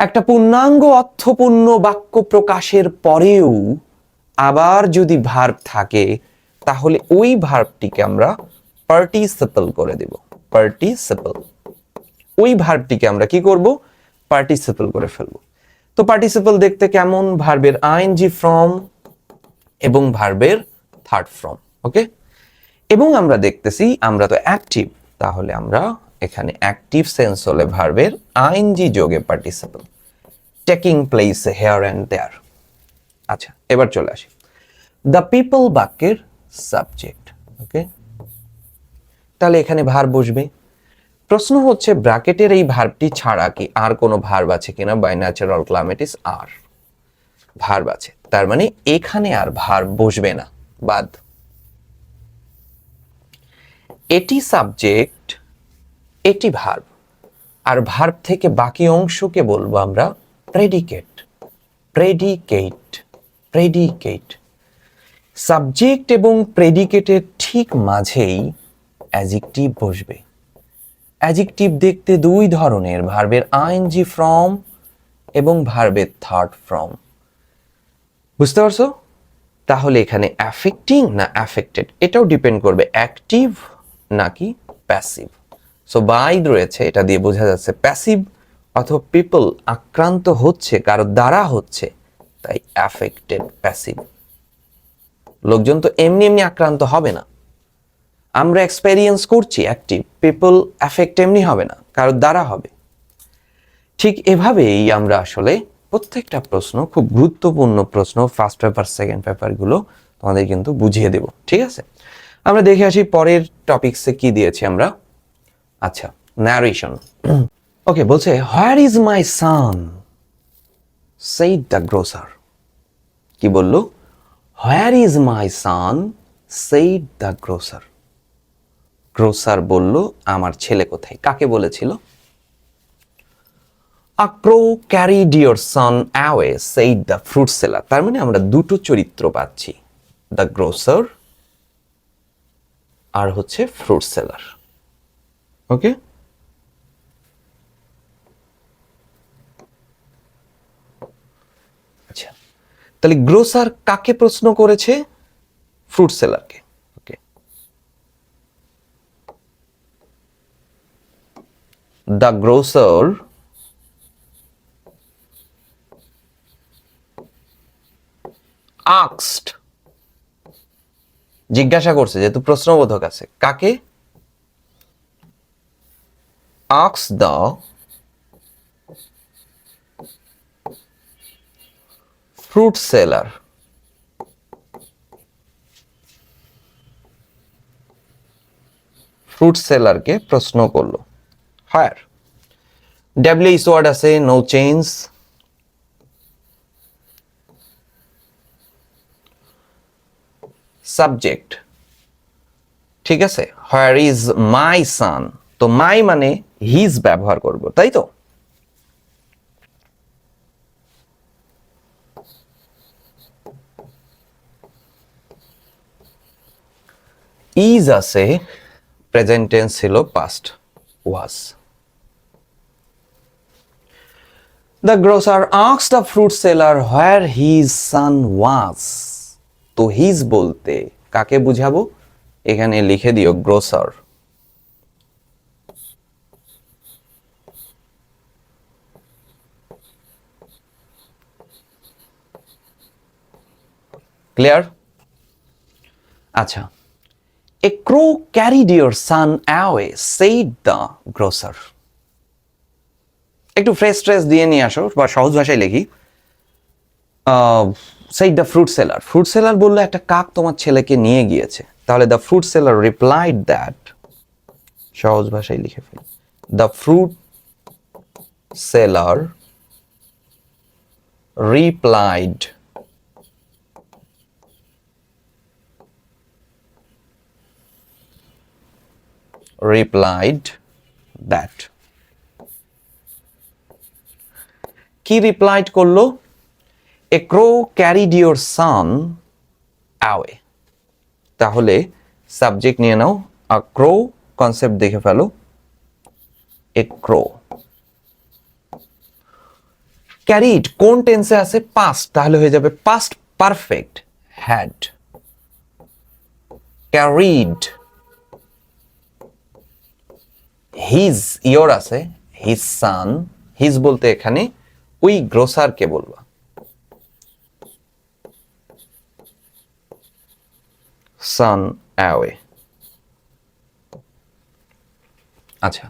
একটা পূর্ণাঙ্গ অর্থপূর্ণ বাক্য প্রকাশের পরেও আবার যদি ভার্ব থাকে তাহলে ওই ভার্বটিকে আমরা পার্টিসিপল করে দেব। পার্টিসিপল, ওই ভার্বটিকে আমরা কি করব? পার্টিসিপল করে ফেলবো। তো পার্টিসিপল দেখতে কেমন? ভার্বের আইএনজি ফর্ম এবং ভার্বের থার্ড ফর্ম। ওকে, এবং আমরা দেখতেছি আমরা তো অ্যাক্টিভ, তাহলে আমরা এখানে অ্যাক্টিভ সেন্স হলে ভার্বের আইএনজি যোগে participle, taking place here and there. আচ্ছা, এবার চলে আসি দ্য পিপল বাক্যের সাবজেক্ট। ওকে, তাহলে এখানে ভার্ব বসবে। প্রশ্ন হচ্ছে ব্র্যাকেটের এই ভার্বটি ছাড়া কি আর কোনো ভার্ব আছে কিনা? বাই ন্যাচারাল ক্লাইমেটিস আর ভার্ব আছে, তার মানে এখানে আর ভার্ব বসবে না, বাদ। এটি সাবজেক্ট, এটি ভার্ব, আর ভার্ব থেকে বাকি অংশকে বলবো আমরা প্রেডিকেট। Predicate, predicate. সাবজেক্ট এবং প্রেডিকেটের ঠিক মাঝেই অ্যাডজেক্টিভ বসবে। অ্যাডজেক্টিভ দেখতে দুই ধরনের, ভার্বের আইএনজি ফর্ম এবং ভার্বের থার্ড ফর্ম। বুঝতে পারছো? তাহলে এখানে অ্যাফেক্টিং না অ্যাফেক্টেড এটাও ডিপেন্ড করবে অ্যাক্টিভ নাকি প্যাসিভ। সো বাইদ রয়েছে, এটা দিয়ে বোঝা যাচ্ছে প্যাসিভ অথবা পিপল আক্রান্ত হচ্ছে কারো দ্বারা হচ্ছে, তাই অ্যাফেক্টেড প্যাসিভ। লোকজন তো এমনি এমনি আক্রান্ত হবে না, আমরা এক্সপেরিয়েন্স করছি অ্যাক্টিভ। পিপল অ্যাফেক্ট এমনি হবে না, কারো দ্বারা হবে। ঠিক এভাবেই আমরা আসলে প্রত্যেকটা প্রশ্ন, খুব গুরুত্বপূর্ণ প্রশ্ন, ফার্স্ট পেপার সেকেন্ড পেপারগুলো তোমাদের কিন্তু বুঝিয়ে দেব। ঠিক আছে, আমরা দেখে আসি পরের টপিকসে কি দিয়েছি আমরা। আচ্ছা, ন্যারেশন। ওকে, বলছে where is my son said the grocer. কি বললো? Where is my son said the grocer. Grocer বলল আমার ছেলে কোথায়। কাকে বলেছিল? A crow carried your son away, said the fruit seller. তার মানে আমরা দুটো চরিত্র পাচ্ছি, দ্য গ্রোসার আর হচ্ছে ফ্রুট সেলার। ওকে, আচ্ছা, তাহলে গ্রোসার কাকে প্রশ্ন করেছে? ফ্রুট সেলারকে। ওকে, দ্য গ্রোসার asked, জিজ্ঞাসা করছে, যেহেতু প্রশ্নবোধক আছে, কাকে? asked the fruit seller, fruit সেলারকে প্রশ্ন করলো। হায়ার ডাব্লিউএইচ ওয়ার্ড আছে, নো চেঞ্জ। সাবজেক্ট, ঠিক আছে, হোয়ার ইজ মাই সান, তো মাই মানে হিজ ব্যবহার করব, তাই তো? ইজ আছে, প্রেজেন্ট টেন্স ছিল, past was. The grocer asked the fruit seller where his son was. তো হিজ বলতে কাকে বুঝাবো? এখানে লিখে দিও গ্রোসার। ক্লিয়ার? আচ্ছা, a crow carried your son away, said the grocer. একটু ফ্রেশ দিয়ে নিয়ে আসো, বা সহজ ভাষায় লিখি। said the fruit seller. Fruit seller বললো একটা কাক তোমার ছেলেকে নিয়ে গিয়েছে, তাহলে the fruit seller replied that, সহজ ভাষায় লিখে ফেলি, the fruit seller replied that. কি রিপ্লাইড করলো? A crow carried your son away. তাহলে সাবজেক্ট নিয়ে নাও, a crow, কনসেপ্ট দেখে ফেলো, a crow, ক্যারিড কোন টেন্সে আছে? পাস্ট, তাহলে হয়ে যাবে past perfect, had carried. His your আছে, হিজ সান, হিজ বলতে এখানে ওই গ্রোসারকে বলবা। Son away. আচ্ছা,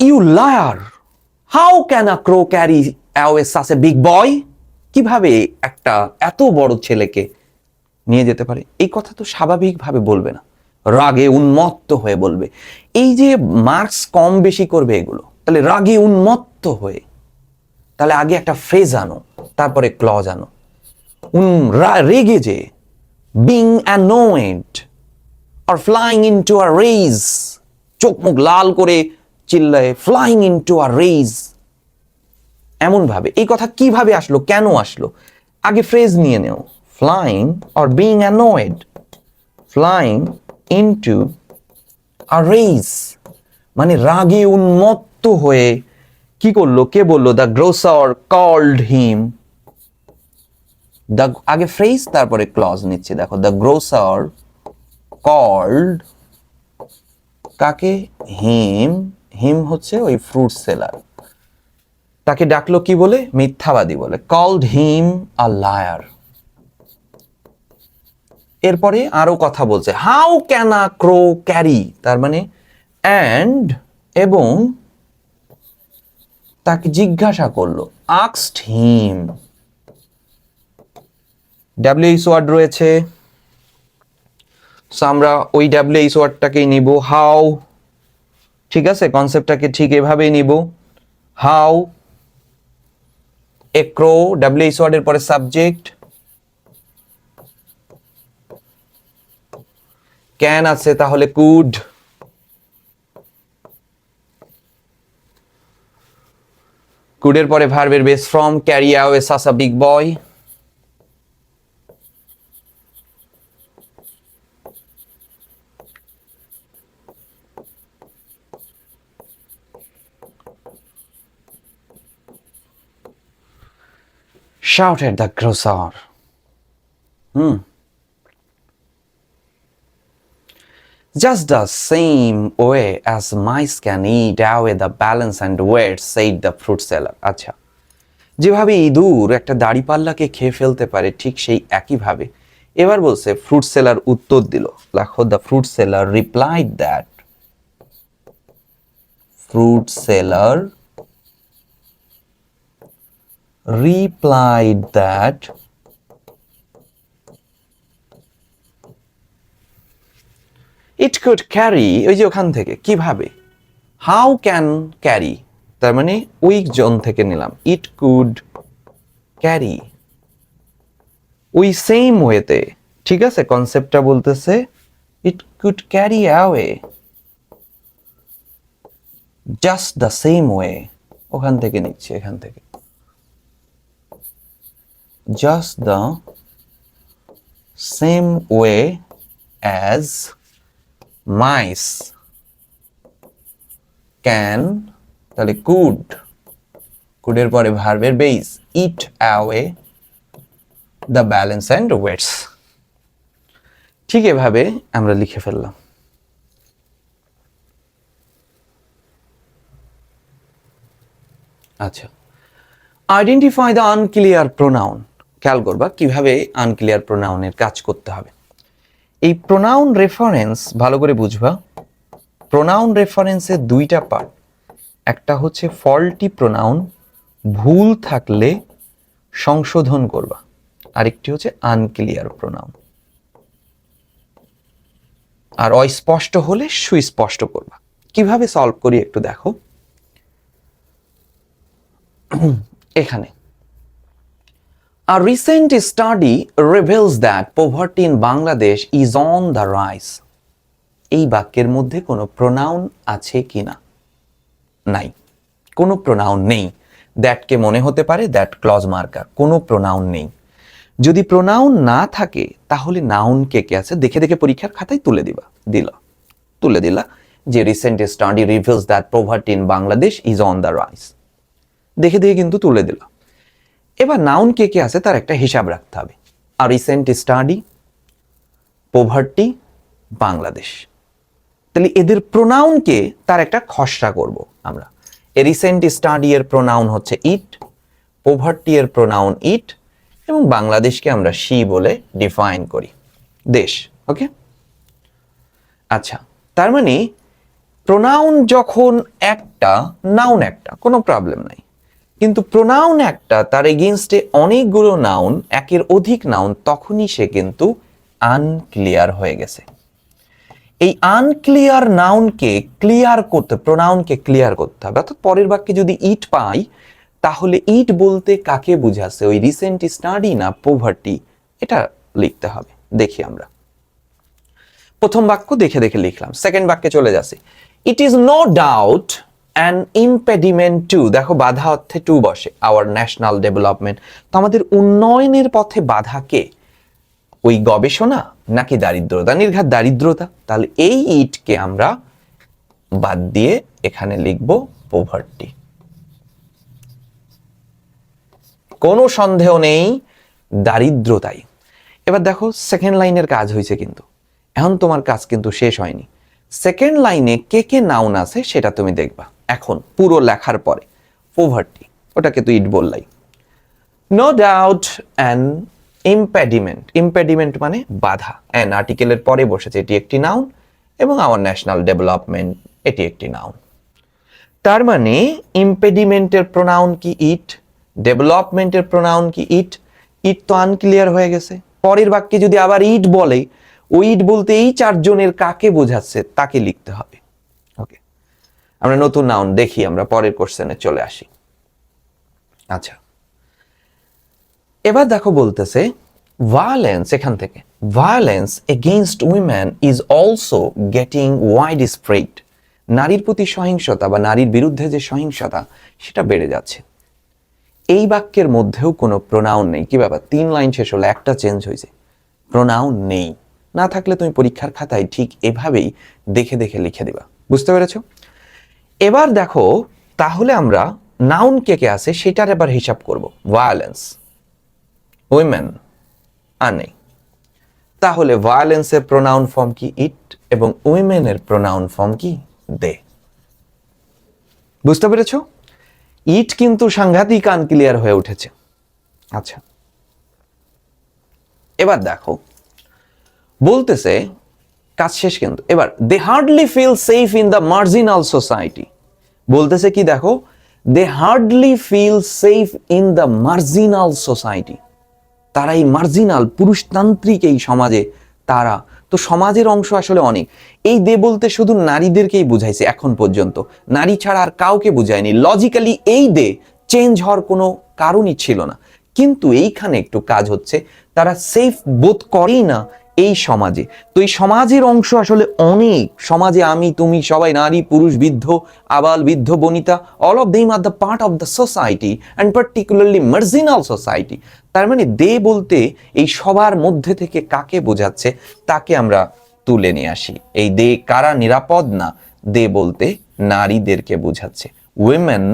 you liar, how can a crow carry away such a big boy? কিভাবে একটা এত বড় ছেলেকে নিয়ে যেতে পারে? এই কথা তো স্বাভাবিকভাবে বলবে না, রাগে উন্মত্ত হয়ে বলবে। এই যে মার্কস কম বেশি করবে এগুলো, তাহলে রাগে উন্মত্ত হয়ে, তাহলে আগে একটা ফ্রেজ আনো, তারপরে ক্লজ আনো। রেগে যে, বিং অ্যানোয়েড আর ফ্লাইং ইনটু আ রেজ, চোখ মুখ লাল করে চিল্লায় ফ্লাইং ইনটু আ রেজ, এমন ভাবে। এই কথা কিভাবে আসলো, কেন আসলো? আগে ফ্রেজ নিয়ে নেও। Flying or being annoyed, flying into a rage মানে রাগে উন্মত্ত হয়ে কি করলো, কে বললো? The grocer called him. আগে ফ্রেজ তারপরে ক্লজ নিচ্ছে। দেখো, দ্য গ্রোসার কল্ড কাকে? হিম। হিম হচ্ছে ওই ফ্রুট সেলার, তাকে ডাকলো কি বলে? মিথ্যাবাদী বলে। Called him a liar. এরপরে আরো কথা বলছে, how can a crow carry, তার মানে অ্যান্ড এবং তাকে জিজ্ঞাসা করলো, আস্কড হিম। ডাব্লিউএইচ ওয়ার্ড রয়েছে, সো আমরা ওই ডাব্লিউএইচ ওয়ার্ডটাকেই নিব। হাউ, ঠিক আছে, কনসেপ্টটাকে ঠিক এভাবেই নিব। হাউ এ ক্রো, ডাব্লিউএইচ ওয়ার্ডের পরে সাবজেক্ট, ক্যান আছে তাহলে কুড, কুডের পরে ভার্বের base form, carry away such a big boy. Shout at the grocer. Just the same way as mice can eat away the balance and weight, said the fruit seller. আচ্ছা, যেভাবে ইঁদুর একটা দাড়িপাল্লাকে খেয়ে ফেলতে পারে, ঠিক সেই একইভাবে এবার বলছে ফ্রুট সেলার উত্তর দিল। লেখো, the fruit seller replied that, fruit seller replied that it could carry, ওই যে ওখান থেকে কিভাবে, how can carry, তার মানে ওই জন থেকে নিলাম, it could carry ওই সেম ওয়েতে, ঠিক আছে, কনসেপ্টটা বলতেছে it could carry away just the same way, ওখান থেকে নিচ্ছি, এখান থেকে just the same way as mice can, তাহলে could, কুডের পরে ভার্বের base, eat away the balance and weights। ঠিক এভাবে আমরা লিখে ফেললাম। আচ্ছা, আইডেন্টিফাই দ্য আনক্লিয়ার প্রোনাউন। খেয়াল করবা কিভাবে আনক্লিয়ার প্রোনাউনের কাজ করতে হবে। এই প্রোনাউন রেফারেন্স ভালো করে বুঝবা। প্রোনাউন রেফারেন্সের দুইটা পার্ট, একটা হচ্ছে ফল্টি প্রোনাউন, ভুল থাকলে সংশোধন করবা, আরেকটি হচ্ছে আনক্লিয়ার প্রোনাউন, আর অস্পষ্ট হলে সুস্পষ্ট করবা। কিভাবে সলভ করি একটু দেখো। এখানে A recent study reveals that poverty in Bangladesh is on the rise. এই বাক্যের মধ্যে কোনো প্রোনাউন আছে কিনা? নাই, কোনো প্রোনাউন নেই। দ্যাটকে মনে হতে পারে দ্যাট ক্লজ মার্কার, কোনো প্রোনাউন নেই। যদি প্রোনাউন না থাকে তাহলে নাউন কে কে আছে দেখে দেখে পরীক্ষার খাতায় তুলে দিলা যে recent study reveals that poverty in Bangladesh is on the rise. দেখে দেখে কিন্তু তুলে দিল। এবার নাউন কে কে আছে তার একটা হিসাব রাখতে হবে। আর রিসেন্ট স্টাডি, পোভার্টি, বাংলাদেশ। তাহলে এদের প্রোনাউনকে তার একটা খসড়া করব আমরা। এ রিসেন্ট স্টাডি এর প্রোনাউন হচ্ছে ইট, পোভার্টি এর প্রোনাউন ইট, এবং বাংলাদেশকে আমরা শি বলে ডিফাইন করি, দেশ। ওকে, আচ্ছা, তার মানে প্রোনাউন যখন একটা, নাউন একটা, কোনো প্রবলেম নাই। কিন্তু প্রোনাউন একটা, তার এগেইনস্টে অনেকগুলো নাউন, একের অধিক নাউন, তখনই সে কিন্তু আনক্লিয়ার হয়ে গেছে। এই আনক্লিয়ার নাউনকে ক্লিয়ার করতে, প্রোনাউনকে ক্লিয়ার করতে হবে। অর্থাৎ পরের বাক্যে যদি ইট পাই, তাহলে ইট বলতে কাকে বুঝাচ্ছে, ওই রিসেন্ট স্টাডি না পোভার্টি, এটা লিখতে হবে। দেখি আমরা প্রথম বাক্য দেখে দেখে লিখলাম, সেকেন্ড বাক্যে চলে যাচ্ছে। It is no doubt an impediment to, দেখো বাধা অর্থে টু বসে, আওয়ার ন্যাশনাল ডেভেলপমেন্ট। তো আমাদের উন্নয়নের পথে বাধা কে? ওই গবেষণা নাকি দারিদ্রতা? নির্ঘাত দারিদ্রতা। তাহলে এই ইটকে আমরা বাদ দিয়ে এখানে লিখব পোভার্টি। কোনো সন্দেহ নেই দারিদ্রতাই। এবার দেখো সেকেন্ড লাইনের কাজ হয়েছে, কিন্তু এখন তোমার কাজ কিন্তু শেষ হয়নি। সেকেন্ড লাইনে কে কে নাউন আছে সেটা তুমি দেখবা এখন পুরো লেখার পরে। পোভার্টি, ওটাকে তুই ইট বললাই। No doubt an impediment, impediment মানে বাধা, অ্যান আর্টিকেলের পরে বসেছে, এটি একটি নাউন, এবং আওয়ার ন্যাশনাল ডেভেলপমেন্ট এটি একটি নাউন। তার মানে ইম্পেডিমেন্টের প্রোনাউন কি ইট, ডেভেলপমেন্টের প্রোনাউন কি ইট। ইট তো আনক্লিয়ার হয়ে গেছে। পরের বাক্যে যদি আবার ইট বলে, ওই ইট বলতে এই চারজনের কাকে বোঝাচ্ছে তাকে লিখতে হবে। ওকে, আমরা নতুন নাউন দেখি, আমরা পরের কোশ্চেনে চলে আসি। আচ্ছা, এবার দেখো বলতেছে ভায়োলেন্স, এখান থেকে violence against women is also getting wide spread. নারীর প্রতি সহিংসতা বা নারীর বিরুদ্ধে যে সহিংসতা, সেটা বেড়ে যাচ্ছে। এই বাক্যের মধ্যেও কোনো প্রোনাউন নেই। কি ব্যাপার, 3 লাইন শেষ হলো, একটা চেঞ্জ হয়েছে, প্রোনাউন নেই। না থাকলে তুমি পরীক্ষার খাতায় ঠিক এভাবেই দেখে দেখে লিখে দিবা। বুঝতে পেরেছো? এবার দেখো তাহলে আমরা নাউন কে কে আছে সেটার এবার হিসাব করব। ভায়োলেন্স, উইমেন আর নেই। তাহলে ভায়োলেন্সের প্রোনাউন ফর্ম কি ইট, এবং উইমেনের প্রোনাউন ফর্ম কি দে। বুঝতে পেরেছো? ইট কিন্তু সাংঘাতিক আনক্লিয়ার হয়ে উঠেছে। আচ্ছা, এবার দেখো বলতেছে কাজ শেষ কিন্তু। এবার they hardly feel safe in the marginal society. বলতেছে কি দেখো, they hardly feel safe in the marginal society. তারা এই মার্জিনাল পুরুষতান্ত্রিক এই সমাজে, তারা তো সমাজের অংশ আসলে অনেক। এই দে বলতে শুধু নারীদেরকেই বুঝাইছে এখন পর্যন্ত, নারী ছাড়া আর কাউকে বুঝায়নি। লজিক্যালি এই দে চেঞ্জ হওয়ার কোনো কারণই ছিল না, কিন্তু এইখানে একটু কাজ হচ্ছে। তারা সেফ বোধ করেই না এই সমাজে। তো এই সমাজের অংশ আসলে অনেক। সমাজে আমি তুমি সবাই, নারী পুরুষ বৃদ্ধ আবাল বৃদ্ধ বনিতা, all of them are the part of the society and particularly marginal society. তার মানে দে বলতে এই সবার মধ্যে থেকে কাকে বোঝাচ্ছে তাকে আমরা তুলে নিয়ে আসি। এই দে কারা? নিরাপদ না, দে বলতে নারীদেরকে বোঝাচ্ছে। Women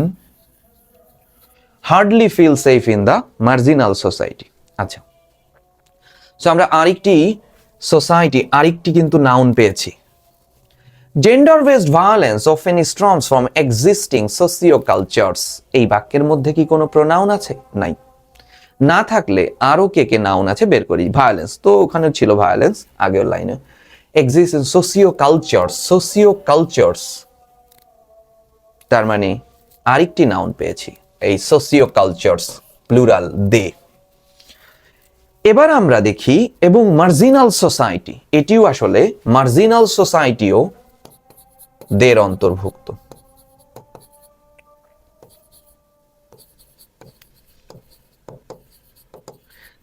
hardly feel safe in the marginal society. আচ্ছা, সো আমরা আরেকটি সোসাইটি, আরেকটি কিন্তু নাউন পেয়েছি। Gender based violence often stems from existing socio cultures. এই বাক্যের মধ্যে কি কোনো প্রোনাউন আছে? নাই। না থাকলে আরো কে কে নাউন আছে বের করি। ভায়োলেন্স তো ওখানে ছিল, ভায়োলেন্স আগের লাইনে। Existing socio cultures, socio cultures, তার মানে আরেকটি নাউন পেয়েছি, এই সোসিও কালচারস, প্লুরাল দে। এবার আমরা দেখি, এবং মার্জিনাল সোসাইটি, এটিও আসলে মার্জিনাল সোসাইটিও দের অন্তর্ভুক্ত।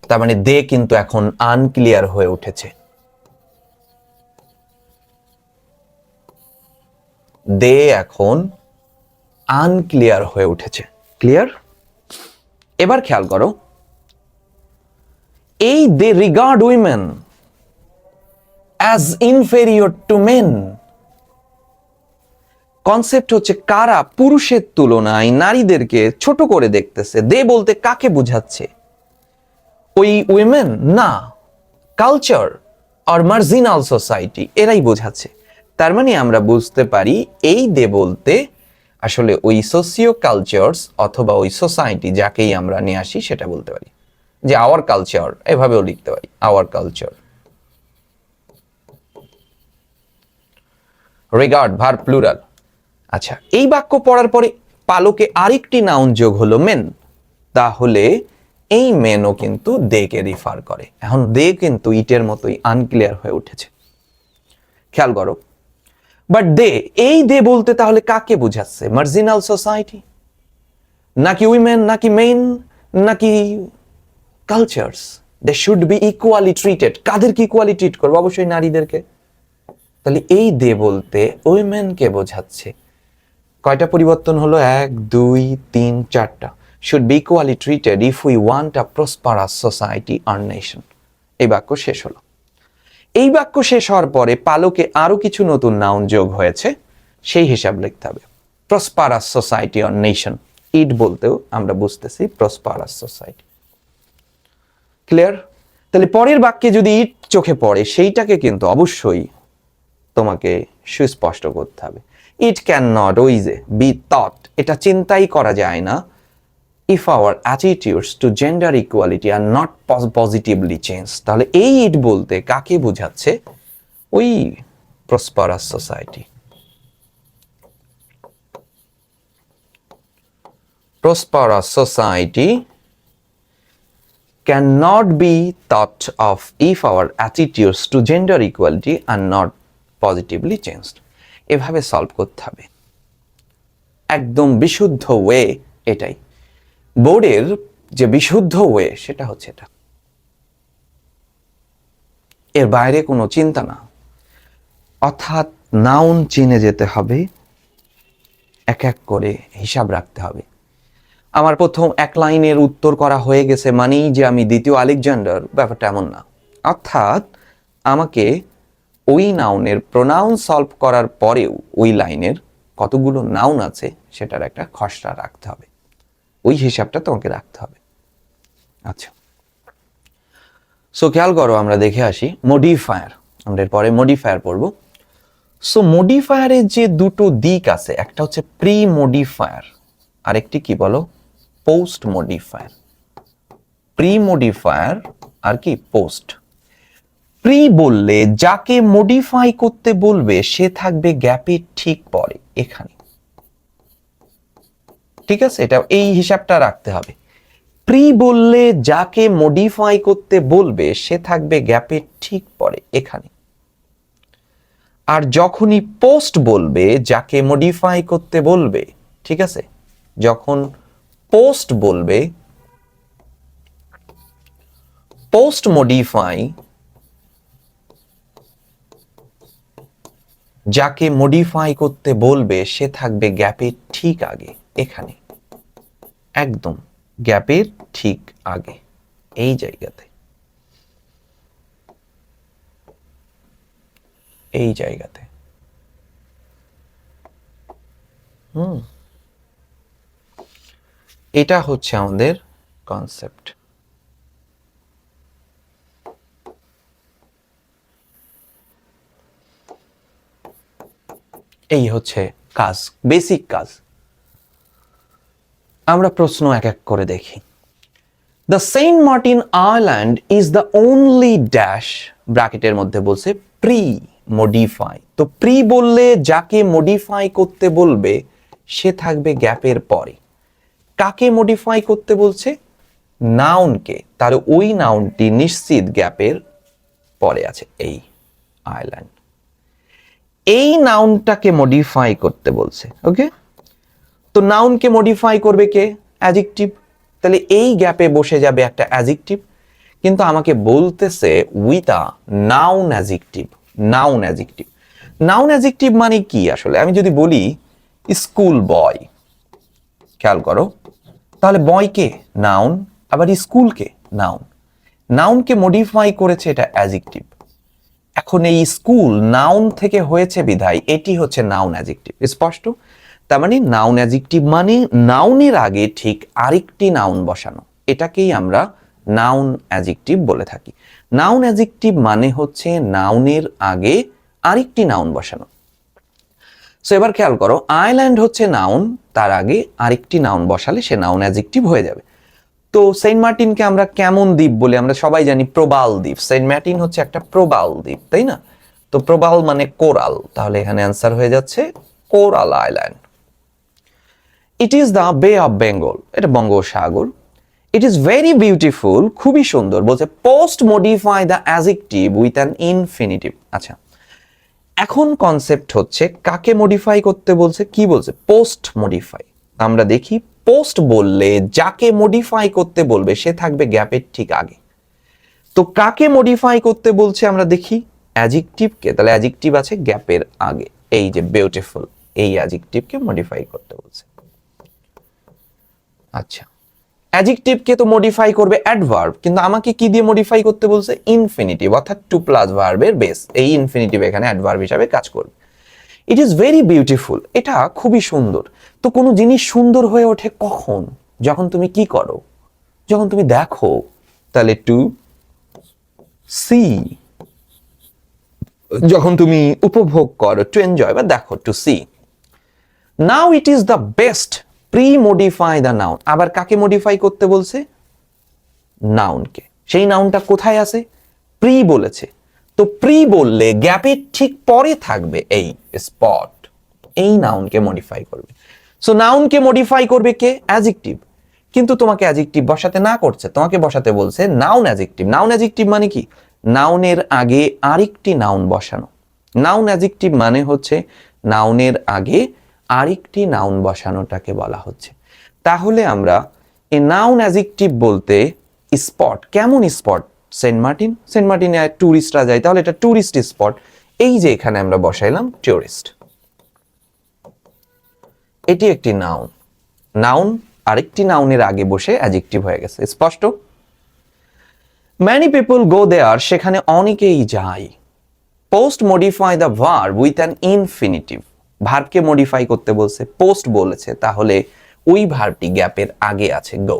তার মানে দে কিন্তু এখন আনক্লিয়ার হয়ে উঠেছে। দে এখন আনক্লিয়ার হয়ে উঠেছে। ক্লিয়ার? এবার খেয়াল করো, এই they regard women as inferior to men. Concept হচ্ছে কারা পুরুষের তুলনায় নারীদেরকে ছোট করে দেখতেছে। দে বলতে কাকে বোঝাচ্ছে? ওই উইমেন না, কালচার আর মার্জিনাল সোসাইটি, এরাই বোঝাচ্ছে। তার মানে আমরা বুঝতে পারি এই দে বলতে আসলে ওই সোসিও কালচার্স অথবা ওই সোসাইটি যাকেই আমরা নিয়ে আসি সেটা বলতে পারি। যে আওয়ার কালচার, এভাবেও লিখতে পারি, hour culture. Regard verb plural. আচ্ছা, এই বাক্য পড়ার পরে পালকে আরেকটি নাউন যোগ হলো, মেন। তাহলে এই মেনও কিন্তু দেকে রিফার করে। এখন দে কিন্তু ইটের মতোই আনক্লিয়ার হয়ে উঠেছে, খেয়াল করো। বাট দে, এই দে বলতে তাহলে কাকে বোঝাচ্ছে? মার্জিনাল সোসাইটি, নাকি উইমেন, নাকি মেন, নাকি cultures? They should be equally treated. কাদেরকে ইকুয়ালি ট্রিট করবো? অবশ্যই নারীদেরকে। তাহলে এই দে বলতে উইমেনকে বোঝাচ্ছে। কয়টা পরিবর্তন হলো? 1 2 3 4টা। Should be equally treated if we want a prosperous society আর নেশন। এই বাক্য শেষ হলো। এই বাক্য শেষ হওয়ার পরে পালকে আরো কিছু নতুন নাউন যোগ হয়েছে, সেই হিসাব লিখতে হবে। প্রসপারাস সোসাইটি আর নেশন, ইট বলতেও আমরা বুঝতেছি প্রসপারাস সোসাইটি। ক্লিয়ার? তাহলে পরের বাক্যে যদি ইট চোখে পড়ে সেইটাকে কিন্তু অবশ্যই তোমাকে সুস্পষ্ট করতে হবে। ইট ক্যান নট ওইজে বি থট, এটা চিন্তাই করা যায় না, if our attitudes to gender equality are not positively changed। তাহলে এই ইট বলতে কাকে বোঝাচ্ছে? ওই prosperous society. Prosperous society cannot be thought of if our attitudes to gender equality are not positively changed। এভাবে সলভ করতে হবে, একদম বিশুদ্ধ ওয়ে এটাই। বোর্ডের যে বিশুদ্ধ ওয়ে সেটা হচ্ছে এটা, এর বাইরে কোনো চিন্তা না। অর্থাৎ নাউন চিনে যেতে হবে, এক এক করে হিসাব রাখতে হবে। আমার প্রথম এক লাইনের উত্তর করা হয়ে গেছে মানেই যে আমি দ্বিতীয় আলেকজান্ডার, ব্যাপারটা এমন না। অর্থাৎ আমাকে ওই নাউনের প্রোনাউন সলভ করার পরেও ওই লাইনের কতগুলো নাউন আছে সেটার একটা খসড়া রাখতে হবে, ওই হিসাবটা তোমাকে রাখতে হবে। আচ্ছা, সো খেয়াল করো, আমরা দেখে আসি মডিফায়ার। আমরা এরপরে মডিফায়ার পড়ব। সো মডিফায়ারের যে দুটো দিক আছে, একটা হচ্ছে প্রি মডিফায়ার, আরেকটি কি বলো? Post modifier. প্রি মডিফায়ার আর কি পোস্ট। প্রি বললে যাকে মডিফাই করতে বলবে সে থাকবে গ্যাপের ঠিক পরে, এখানে। ঠিক আছে, এটা এই হিসাবটা রাখতে হবে। প্রি বললে যাকে মডিফাই করতে বলবে সে থাকবে গ্যাপের ঠিক পরে, এখানে। আর যখনই পোস্ট বলবে যাকে মডিফাই করতে বলবে, ঠিক আছে, যখন পোস্ট বলবে, পোস্ট মডিফাই যাকে মডিফাই করতে বলবে সে থাকবে গ্যাপের ঠিক আগে, এখানে, একদম গ্যাপের ঠিক আগে, এই জায়গাতে, এই জায়গাতে। এটা হচ্ছে আমাদের কনসেপ্ট। এই হচ্ছে কাজ, বেসিক কাজ। আমরা প্রশ্ন এক এক করে দেখি। The Saint Martin island is the only dash, ব্র্যাকেটের মধ্যে বলছে প্রি মডিফাই। তো প্রি বললে যাকে মডিফাই করতে বলবে সে থাকবে গ্যাপের পরে। কাকে মডিফাই করতে বলছে? নাউনকে। তাহলে ওই নাউনটি নিশ্চিত গ্যাপের পরে আছে, এই আইল্যান্ড। এই নাউনটাকে মডিফাই করতে বলছে, ওকে। তো নাউনকে মডিফাই করবে কে? অ্যাডজেক্টিভ। তাহলে এই গ্যাপে বসে যাবে একটা অ্যাডজেক্টিভ, কিন্তু আমাকে বলতেছে with a noun adjective. Noun adjective, noun adjective মানে কি আসলে? আমি যদি বলি স্কুল বয়, খেয়াল করো, তাহলে বয়কে নাউন, আবার স্কুলকে নাউন। নাউনকে মডিফাই করেছে এটা অ্যাডজেক্টিভ, এখন এই স্কুল নাউন থেকে হয়েছে বিধায় এটি হচ্ছে নাউন অ্যাডজেক্টিভ, স্পষ্ট? তার মানে নাউন অ্যাডজেক্টিভ মানে নাউনের আগে ঠিক আরেকটি নাউন বসানো, এটাকেই আমরা নাউন অ্যাডজেক্টিভ বলে থাকি। নাউন অ্যাডজেক্টিভ মানে হচ্ছে নাউনের আগে আরেকটি নাউন বসানো। সো এবার খেয়াল করো, আইল্যান্ড হচ্ছে নাউন, তার আগে আরেকটি নাউন বসালে সে নাউন অ্যাডজেক্টিভ হয়ে যাবে। তো সেন্ট মার্টিনকে আমরা কেমন দ্বীপ বলি? আমরা সবাই জানি প্রবাল দ্বীপ। সেন্ট মার্টিন হচ্ছে একটা প্রবাল দ্বীপ, তাই না? তো প্রবাল মানে কোরাল, তাহলে এখানে অ্যান্সার হয়ে যাচ্ছে coral island. It is the বে অফ বেঙ্গল, এটা বঙ্গোপসাগর। ইট ইজ ভেরি বিউটিফুল, খুবই সুন্দর। বলছে post modify the adjective with an infinitive. আচ্ছা, এখন কনসেপ্ট হচ্ছে কাকে মডিফাই করতে বলছে, কি বলছে? Post modify. আমরা দেখি পোস্ট বললে যাকে মডিফাই করতে বলবে সে থাকবে গ্যাপের ঠিক আগে। তো কাকে মডিফাই করতে বলছে আমরা দেখি, অ্যাডজেক্টিভকে। তাহলে অ্যাডজেক্টিভ আছে গ্যাপের আগে, এই যে বিউটিফুল, এই অ্যাডজেক্টিভকে মডিফাই করতে বলছে। আচ্ছা, অ্যাডজেক্টিভকে তো মডিফাই করবে অ্যাডভার্ব, কিন্তু আমাকে কি দিয়ে মডিফাই করতে বলছে? ইনফিনিটিভ, অর্থাৎ টু প্লাস ভার্বের বেস। এই ইনফিনিটিভ এখানে অ্যাডভার্ব হিসাবে কাজ করবে। ইট ইজ ভেরি বিউটিফুল, এটা খুবই সুন্দর। তো কোনো জিনিস সুন্দর হয়ে ওঠে কখন? যখন তুমি কি করো? যখন তুমি দেখো। তাহলে টু সি। যখন তুমি উপভোগ করো, টু এনজয়, বা দেখো, to see. Now it is the best, pre modify the noun. আবার কাকে মডিফাই করতে বলছে? নাউনকে। সেই নাউনটা কোথায় আছে? প্রি বলেছে। তো প্রি বললে গ্যাপের ঠিক পরে থাকবে এই স্পট, এই নাউনকে মডিফাই করবে। সো নাউনকে মডিফাই করবে কে? অ্যাডজেক্টিভ। কিন্তু তোমাকে অ্যাডজেক্টিভ বসাতে না করছে, তোমাকে বসাতে বলছে নাউন অ্যাডজেক্টিভ। নাউন অ্যাডজেক্টিভ মানে কি? নাউনের আগে আরেকটি নাউন বসানো। নাউন অ্যাডজেক্টিভ মানে হচ্ছে নাউনের আগে আরেকটি নাউন বসানোটাকে বলা হচ্ছে। তাহলে আমরা এই নাউন অ্যাডজেক্টিভ বলতে স্পট, কেমন স্পট? Saint Martin. সেন্ট মার্টিনে ট্যুরিস্টরা যায়, তাহলে এটা ট্যুরিস্ট স্পট। এই যে এখানে আমরা বসাইলাম ট্যুরিস্ট, এটি একটি নাউন। নাউন আরেকটি নাউনের আগে বসে অ্যাডজেক্টিভ হয়ে গেছে, স্পষ্ট? ম্যানি পিপল গো দেয়ার, সেখানে অনেকেই যায়। Post modify the verb with an infinitive. ভার্বকে মডিফাই করতে বলছে, পোস্ট বলেছে, তাহলে ওই ভার্বটি গ্যাপের আগে আছে, গো।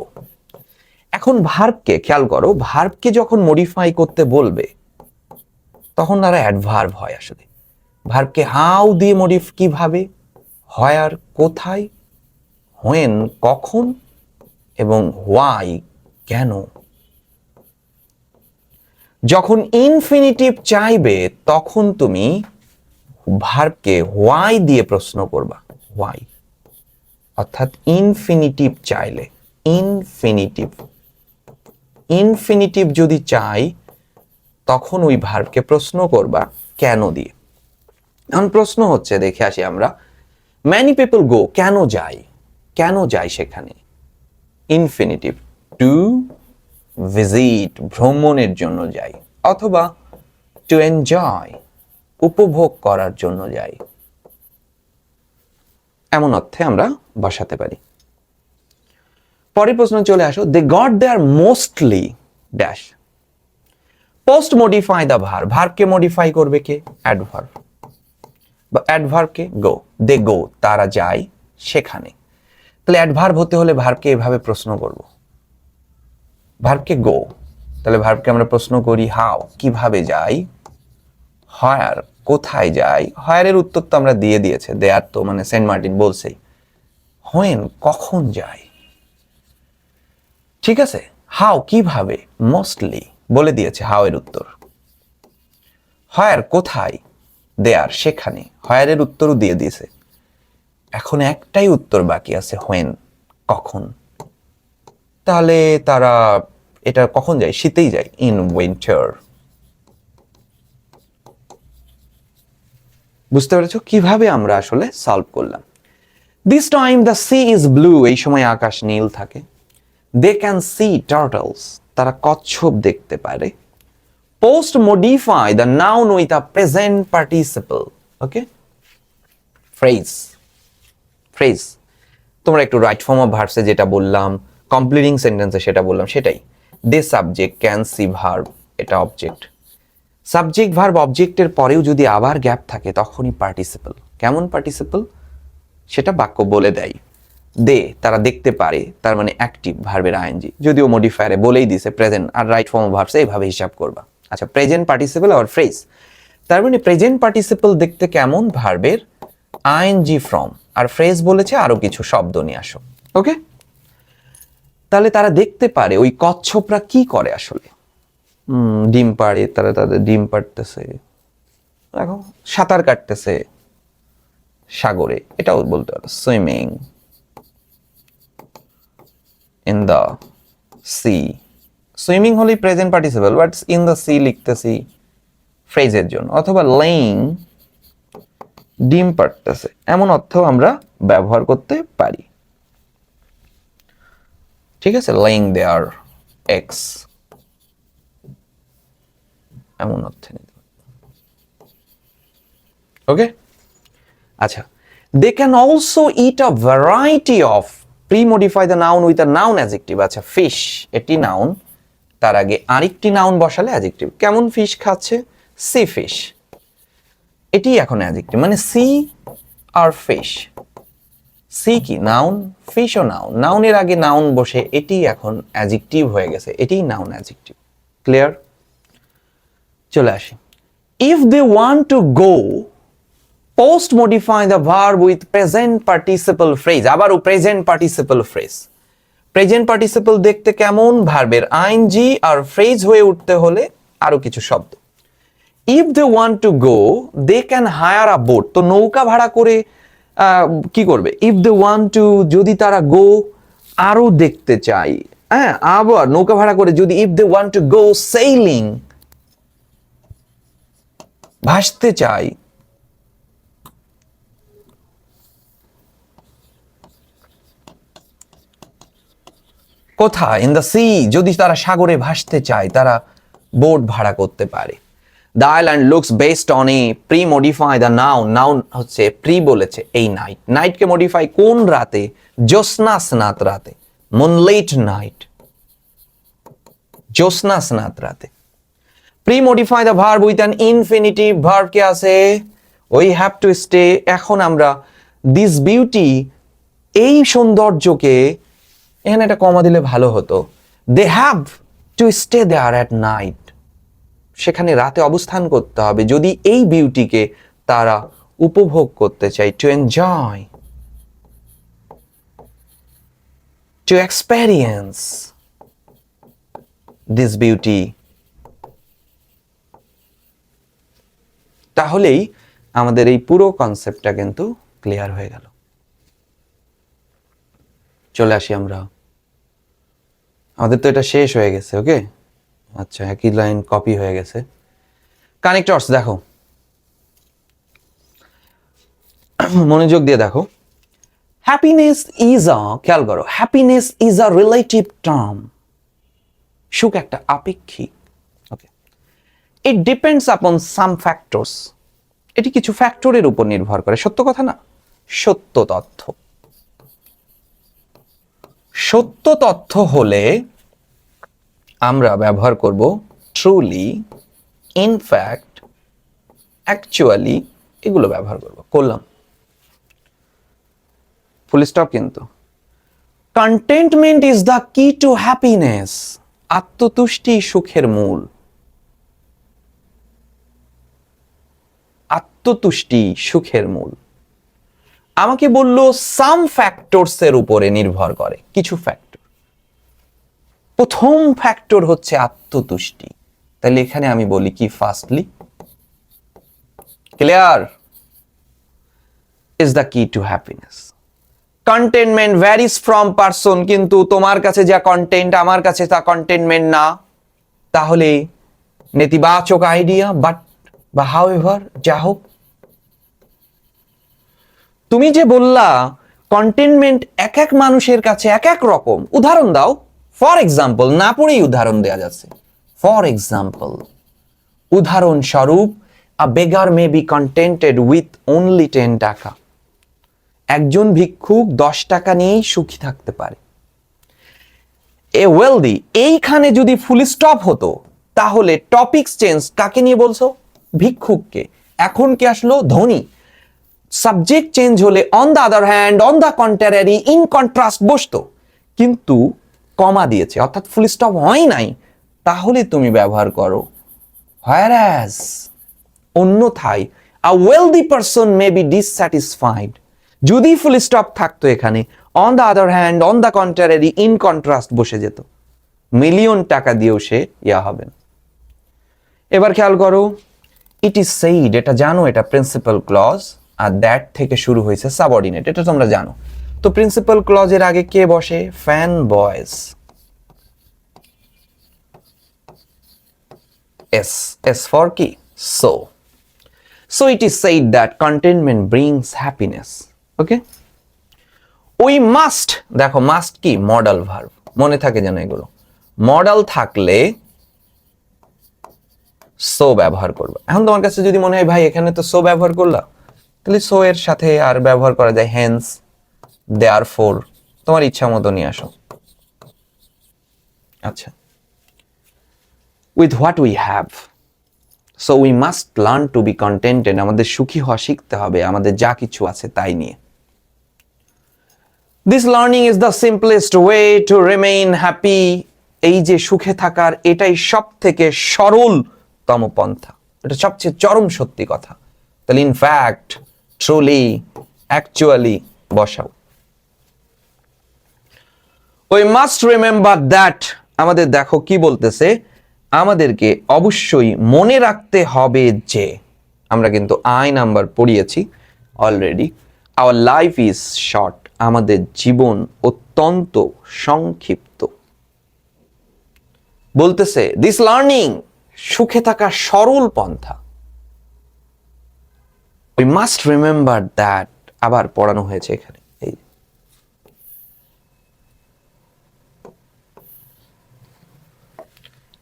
এখন ভার্বকে খেয়াল করো, ভার্বকে যখন মডিফাই করতে বলবে তখন তারা অ্যাডভার্ব হয়। আসলে ভার্বকে হাউ দিয়ে কিভাবে, হোয়ার কোথায়, হোয়েন কখন, এবং হোয়াই কেন। যখন ইনফিনিটিভ চাইবে তখন তুমি ভার্বকে হোয়াই দিয়ে প্রশ্ন করবা, হোয়াই। অর্থাৎ ইনফিনিটিভ চাইলে, ইনফিনিটিভ যদি চাই তখন ওই ভার্বকে প্রশ্ন করবা কেন দিয়ে। এখন প্রশ্ন হচ্ছে, দেখে আসি আমরা। ম্যানি পিপল গো, কেন যায়? কেন যায় সেখানে? ইনফিনিটিভ, টু ভিজিট, ভ্রমণের জন্য যাই, অথবা টু এনজয়, উপভোগ করার জন্য যাই। এমন অর্থে আমরা বসাতে পারি। পরের প্রশ্ন চলে আসো। They got their mostly dash. Post modify the verb. ভার্বকে মডিফাই করবে কে? অ্যাডভার্ব। বা অ্যাডভার্বকে গো। দে গো, তারা যায় সেখানে। তাহলে অ্যাডভার্ব হতে হলে ভার্বকে এভাবে প্রশ্ন করব, ভার্বকে গো। তাহলে ভার্বকে আমরা প্রশ্ন করি হাউ, কিভাবে যাই। হোয়ার, কোথায় যাই। হোয়ারের উত্তর তো আমরা দিয়ে দিয়েছে, দেয়ার তো মানে সেন্ট মার্টিন বলছেই। হোয়েন, কখন যাই। ঠিক আছে। হাউ, কিভাবে। মোস্টলি বলে দিয়েছে হাউ এর উত্তর। হোয়ার, কোথায়। দেয়ার, সেখানে। হোয়ারের উত্তরও দিয়ে দিয়েছে। এখন একটাই উত্তর বাকি আছে, হোয়েন, কখন। তাহলে তারা এটা কখন যায়? শীতেই যায়, ইন উইন্টার। বুঝতে পেরেছো কিভাবে আমরা আসলে সলভ করলাম? This time the sea is blue, এই সময় আকাশ নীল থাকে। দে ক্যান সি টার্টলস, তারা কচ্ছপ দেখতে পারে। Post modify the noun with a present participle. Okay, phrase তোমরা একটু রাইট ফর্ম অফ ভার্বসে যেটা বললাম, কমপ্লিটিং সেন্টেন্সে সেটা বললাম, সেটাই। They subject, can see verb, এটা অবজেক্ট। সাবজেক্ট ভার্ব অবজেক্টের পরেও যদি আবার গ্যাপ থাকে তখনই পার্টিসিপল। কেমন পার্টিসিপল সেটা বাক্য বলে দেয়। দে তারা দেখতে পারে, তার মানে অ্যাক্টিভ ভার্বের আইএনজি, যদিও মডিফায়ারে বলেই দিছে প্রেজেন্ট আর রাইট ফর্ম ভার্বস এইভাবে হিসাব করবা। আচ্ছা, প্রেজেন্ট পার্টিসিপল আর ফ্রেজ, তার মানে প্রেজেন্ট পার্টিসিপল দেখতে কেমন, ভার্বের আইএনজি ফর্ম, আর ফ্রেজ বলেছে আরো কিছু শব্দ নিয়ে আসো। ওকে, তাহলে তারা দেখতে পারে ওই কচ্ছপরা কি করে আসলে। ডিম পাড়ে, তারা তাদের ডিম পাড়তেছে, দেখো সাঁতার কাটতেছে সাগরে, এটাও বলতে পারো swimming in the sea. Swimming হলেই present participle, but in the sea লিখতেছি ফ্রেজের জন্য, অথবা লেইং ডিম পাড়তেছে, এমন অর্থ আমরা ব্যবহার করতে পারি। ঠিক আছে, লেইং দেয়ার এক্স, এমন অর্থে নিতে পারি। ওকে, আচ্ছা, they can also eat a variety of, pre-modify the noun with a noun adjective. আচ্ছা, ফিশ এটি নাউন, তার আগে আরেকটি নাউন বসালে অ্যাডজেক্টিভ। কেমন ফিশ খাচ্ছে, সি ফিশ, এটি এখন অ্যাডজেক্টিভ, মানে সি আর ফিশ। সি কি নাউন, ফিশও নাউন, নাউনের আগে নাউন বসে এটি এখন অ্যাডজেক্টিভ হয়ে গেছে, এটি নাউন অ্যাডজেক্টিভ। ক্লিয়ার? চলে আসি, if they want to go, post modify the verb with present participle phrase. আবারও present participle phrase. Present participle দেখতে কেমন, ভার্বের আইএনজি আর ফ্রেজ হয়ে উঠতে হলে আরো কিছু শব্দ। If they want to go, they can hire a boat, তো নৌকা ভাড়া করে কি করবে। ইফ দে ওয়ান্ট টু, যদি তারা গো আরো দেখতে চাই, হ্যাঁ, আবার নৌকা ভাড়া করে যদি, if they want to go sailing, ভাসতে চাই, কোথায়, ইন দ্য সি, যদি তারা সাগরে ভাসতে চায় তারা বোট ভাড়া করতে পারে। The island looks based on a, pre modify the noun, noun হচ্ছে প্রি বলেছে এই নাইট, নাইটকে মডিফাই কোন রাতে, জ্যোৎস্না স্নাত রাতে, মুনলাইট নাইট, জ্যোৎস্না স্নাত রাতে। Pre modify the verb with an infinitive, verb কে আছে ওই হ্যাভ টু স্টে। এখন আমরা দিস বিউটি, এই সৌন্দর্যকে, এখানে একটা কমা দিলে ভালো হতো, they have to stay there at night, সেখানে রাতে অবস্থান করতে হবে যদি এই বিউটিকে তারা উপভোগ করতে চায়। To enjoy, to experience this beauty. তাহলেই আমাদের এই পুরো কনসেপ্টটা কিন্তু ক্লিয়ার হয়ে গেল। চলে আসি আমরা, আমাদের তো এটা শেষ হয়ে গেছে। ওকে, আচ্ছা, একই লাইন কপি হয়ে গেছে। কানেক্টরস দেখো, মনোযোগ দিয়ে দেখো। হ্যাপিনেস ইজ আ, খেয়াল করো, happiness is a relative term, সুখ একটা আপেক্ষিক। ওকে, it depends upon some factors, এটি কিছু ফ্যাক্টরের উপর নির্ভর করে। সত্য কথা না, সত্য তথ্য। সত্য তথ্য হলে আমরা ব্যবহার করব ট্রুলি, ইনফ্যাক্ট, অ্যাকচুয়ালি, এগুলো ব্যবহার করলাম, ফুল স্টপ। কিন্তু কন্টেন্টমেন্ট ইজ দ্য কি টু হ্যাপিনেস, আত্মতুষ্টি সুখের মূল। আত্মতুষ্টি সুখের মূল। আমাকে বলল সাম ফ্যাক্টরস এর উপরে নির্ভর করে, কিছু ফ্যাক্টর। প্রথম ফ্যাক্টর হচ্ছে আত্মতুষ্টি, তাহলে এখানে আমি বলি কি, ফার্স্টলি, ক্লিয়ার, ইজ দ্য কি to happiness. Containment varies from person, কিন্তু তোমার কাছে যা কন্টেন্ট আমার কাছে তা কন্টেনমেন্ট না, তাহলে নেতিবাচক আইডিয়া, বাট বা হাউএভার, যা হোক। তুমি যে বললা কন্টেনমেন্ট এক এক মানুষের কাছে এক এক রকম, উদাহরণ দাও। ফর এক্সাম্পল, না পড়েই উদাহরণ দেয়া যাচ্ছে। ফর এক্সাম্পল, উদাহরণস্বরূপ, a beggar may be contented with only 10 টাকা, একজন ভিক্ষুক 10 টাকা নিয়েই সুখী থাকতে পারে। এ ওয়েলদি, এইখানে যদি ফুল স্টপ হতো তাহলে টপিকস চেঞ্জ কাকে নিয়ে বলছো? ভিক্ষুককে। এখন কে আসলো? ধনী। সাবজেক্ট চেঞ্জ হলে on the other hand, on the contrary, in contrast বসতো, কিন্তু কমা দিয়েছে অর্থাৎ ফুল স্টপ হয় নাই, তাহলে তুমি ব্যবহার করো whereas, অন্যথায় a wealthy person may be dissatisfied। যদি ফুল স্টপ থাকতো এখানে on the other hand, on the contrary, in contrast বসে যেত, মিলিয়ন টাকা দিয়েও সে ইয়া হবে না। এবার খেয়াল করো, ইট ইজ সেইড, এটা জানো, এটা প্রিন্সিপাল ক্লজ, আর দ্যাট থেকে শুরু হয়েছে সাবঅর্ডিনেট, এটা তোমরা জানো। তো প্রিন্সিপাল ক্লজের আগে কে বসে? Fan boys. S, S for কি? So. So it is said that contentment brings happiness. Okay, we must, দেখো মাস্ট কি? মডাল ভার্ব, মনে থাকে যেন এগুলো। মডাল থাকলে সো ব্যবহার করবে। এখন তোমার কাছে যদি মনে হয় ভাই এখানে তো সো ব্যবহার করলা, তাহলে সো এর সাথে আর ব্যবহার করা যায় হেন্স, দেয়ারফোর, তোমার ইচ্ছা মতো নিয়ে আসো। আচ্ছা, with what we have, so we must learn to be contented, আমাদের সুখী হওয়া শিখতে হবে আমাদের যা কিছু আছে তাই নিয়ে। This learning is the simplest way to remain happy, এই যে সুখে থাকার এটাই সব থেকে সরলতম পন্থা, এটা সবচেয়ে চরম সত্যি কথা। তাহলে ইনফ্যাক্ট, ট্রুলি, অ্যাকচুয়ালি বসাও। উই মাস্ট রিমেম্বার দ্যাট, আমাদের দেখো কি বলতেছে, আমাদেরকে অবশ্যই মনে রাখতে হবে যে, আমরা কিন্তু আই নাম্বার পড়িয়েছি already, our life is short, আমাদের জীবন অত্যন্ত সংক্ষিপ্ত। বলতেছে দিস লার্নিং, সুখে থাকা সরল পন্থা, উই মাস্ট রিমেম্বার দ্যাট, আবার পড়ানো হয়েছে এখানে। এই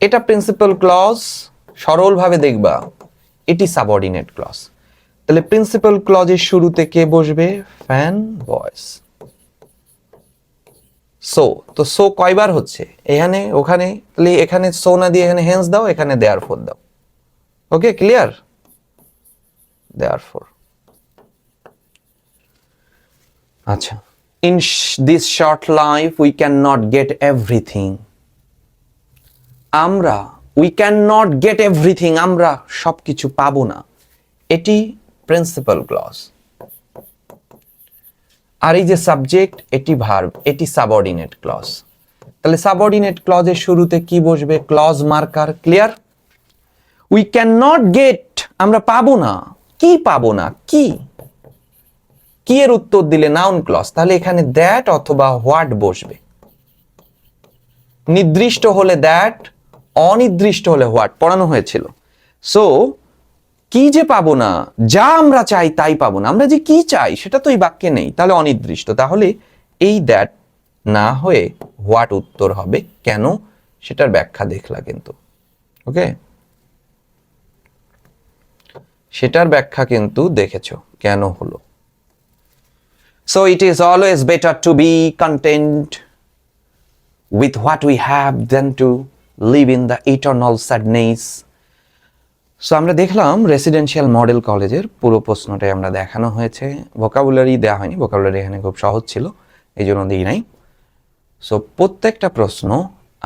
এটা প্রিন্সিপাল ক্লজ, সরলভাবে দেখবা এটি সাবঅর্ডিনেট ক্লজ। তাহলে প্রিন্সিপাল ক্লজের শুরুতে কে বসবে? Fan boys. সো, তো সো কয়বার হচ্ছে? এখানে, ওখানে, তাহলে এখানে সো না দিয়ে এখানে হেন্স দাও, এখানে দেয়ারফোর দাও। Okay, clear? দেয়ারফোর। আচ্ছা, in this short life we can not get everything, আমরা we can not get everything, আমরা সবকিছু পাবো না, এটি প্রিন্সিপাল ক্লজ। আর এই যে সাবজেক্ট, এটি ভার্ব, এটি সাবঅর্ডিনেট ক্লজ। তাহলে সাবঅর্ডিনেট ক্লজের শুরুতে কি বসবে? Clause marker. Clear? We can not get, আমরা পাবো না। কি পাবো না? কি? কি এর উত্তর দিলে নাউন ক্লজ, তাহলে এখানে দ্যাট অথবা হোয়াট বসবে। নির্দিষ্ট হলে দ্যাট, অনির্দিষ্ট হলে হোয়াট, পড়ানো হয়েছিল। সো কি যে পাবো না, যা আমরা চাই তাই পাবো না, আমরা যে কি চাই সেটা তো এই বাক্যে নেই, তাহলে অনির্দিষ্ট। তাহলে এই দ্যাট না হয়ে হোয়াট উত্তর হবে। কেন? সেটার ব্যাখ্যা দেখলা কিন্তু। ওকে, সেটার ব্যাখ্যা কিন্তু দেখেছো কেন হলো। So it is always better to be content with what we have than to live in the eternal sadness. So আমরা দেখলাম রেসিডেন্সিয়াল মডেল কলেজের পুরো প্রশ্নটাই আমরা দেখানো হয়েছে, ভোকাবুলারি দেওয়া হয়নি, ভোকাবুলারি এখানে খুব সহজ ছিল এই জন্য দিই নাই। সো প্রত্যেকটা প্রশ্ন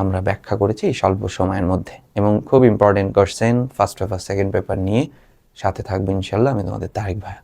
আমরা ব্যাখ্যা করেছি এই স্বল্প সময়ের মধ্যে, এবং খুব important question first paper second paper নিয়ে সাথে থাকবে ইনশাল্লাহ। আমি তোমাদের তারিক ভাইয়া।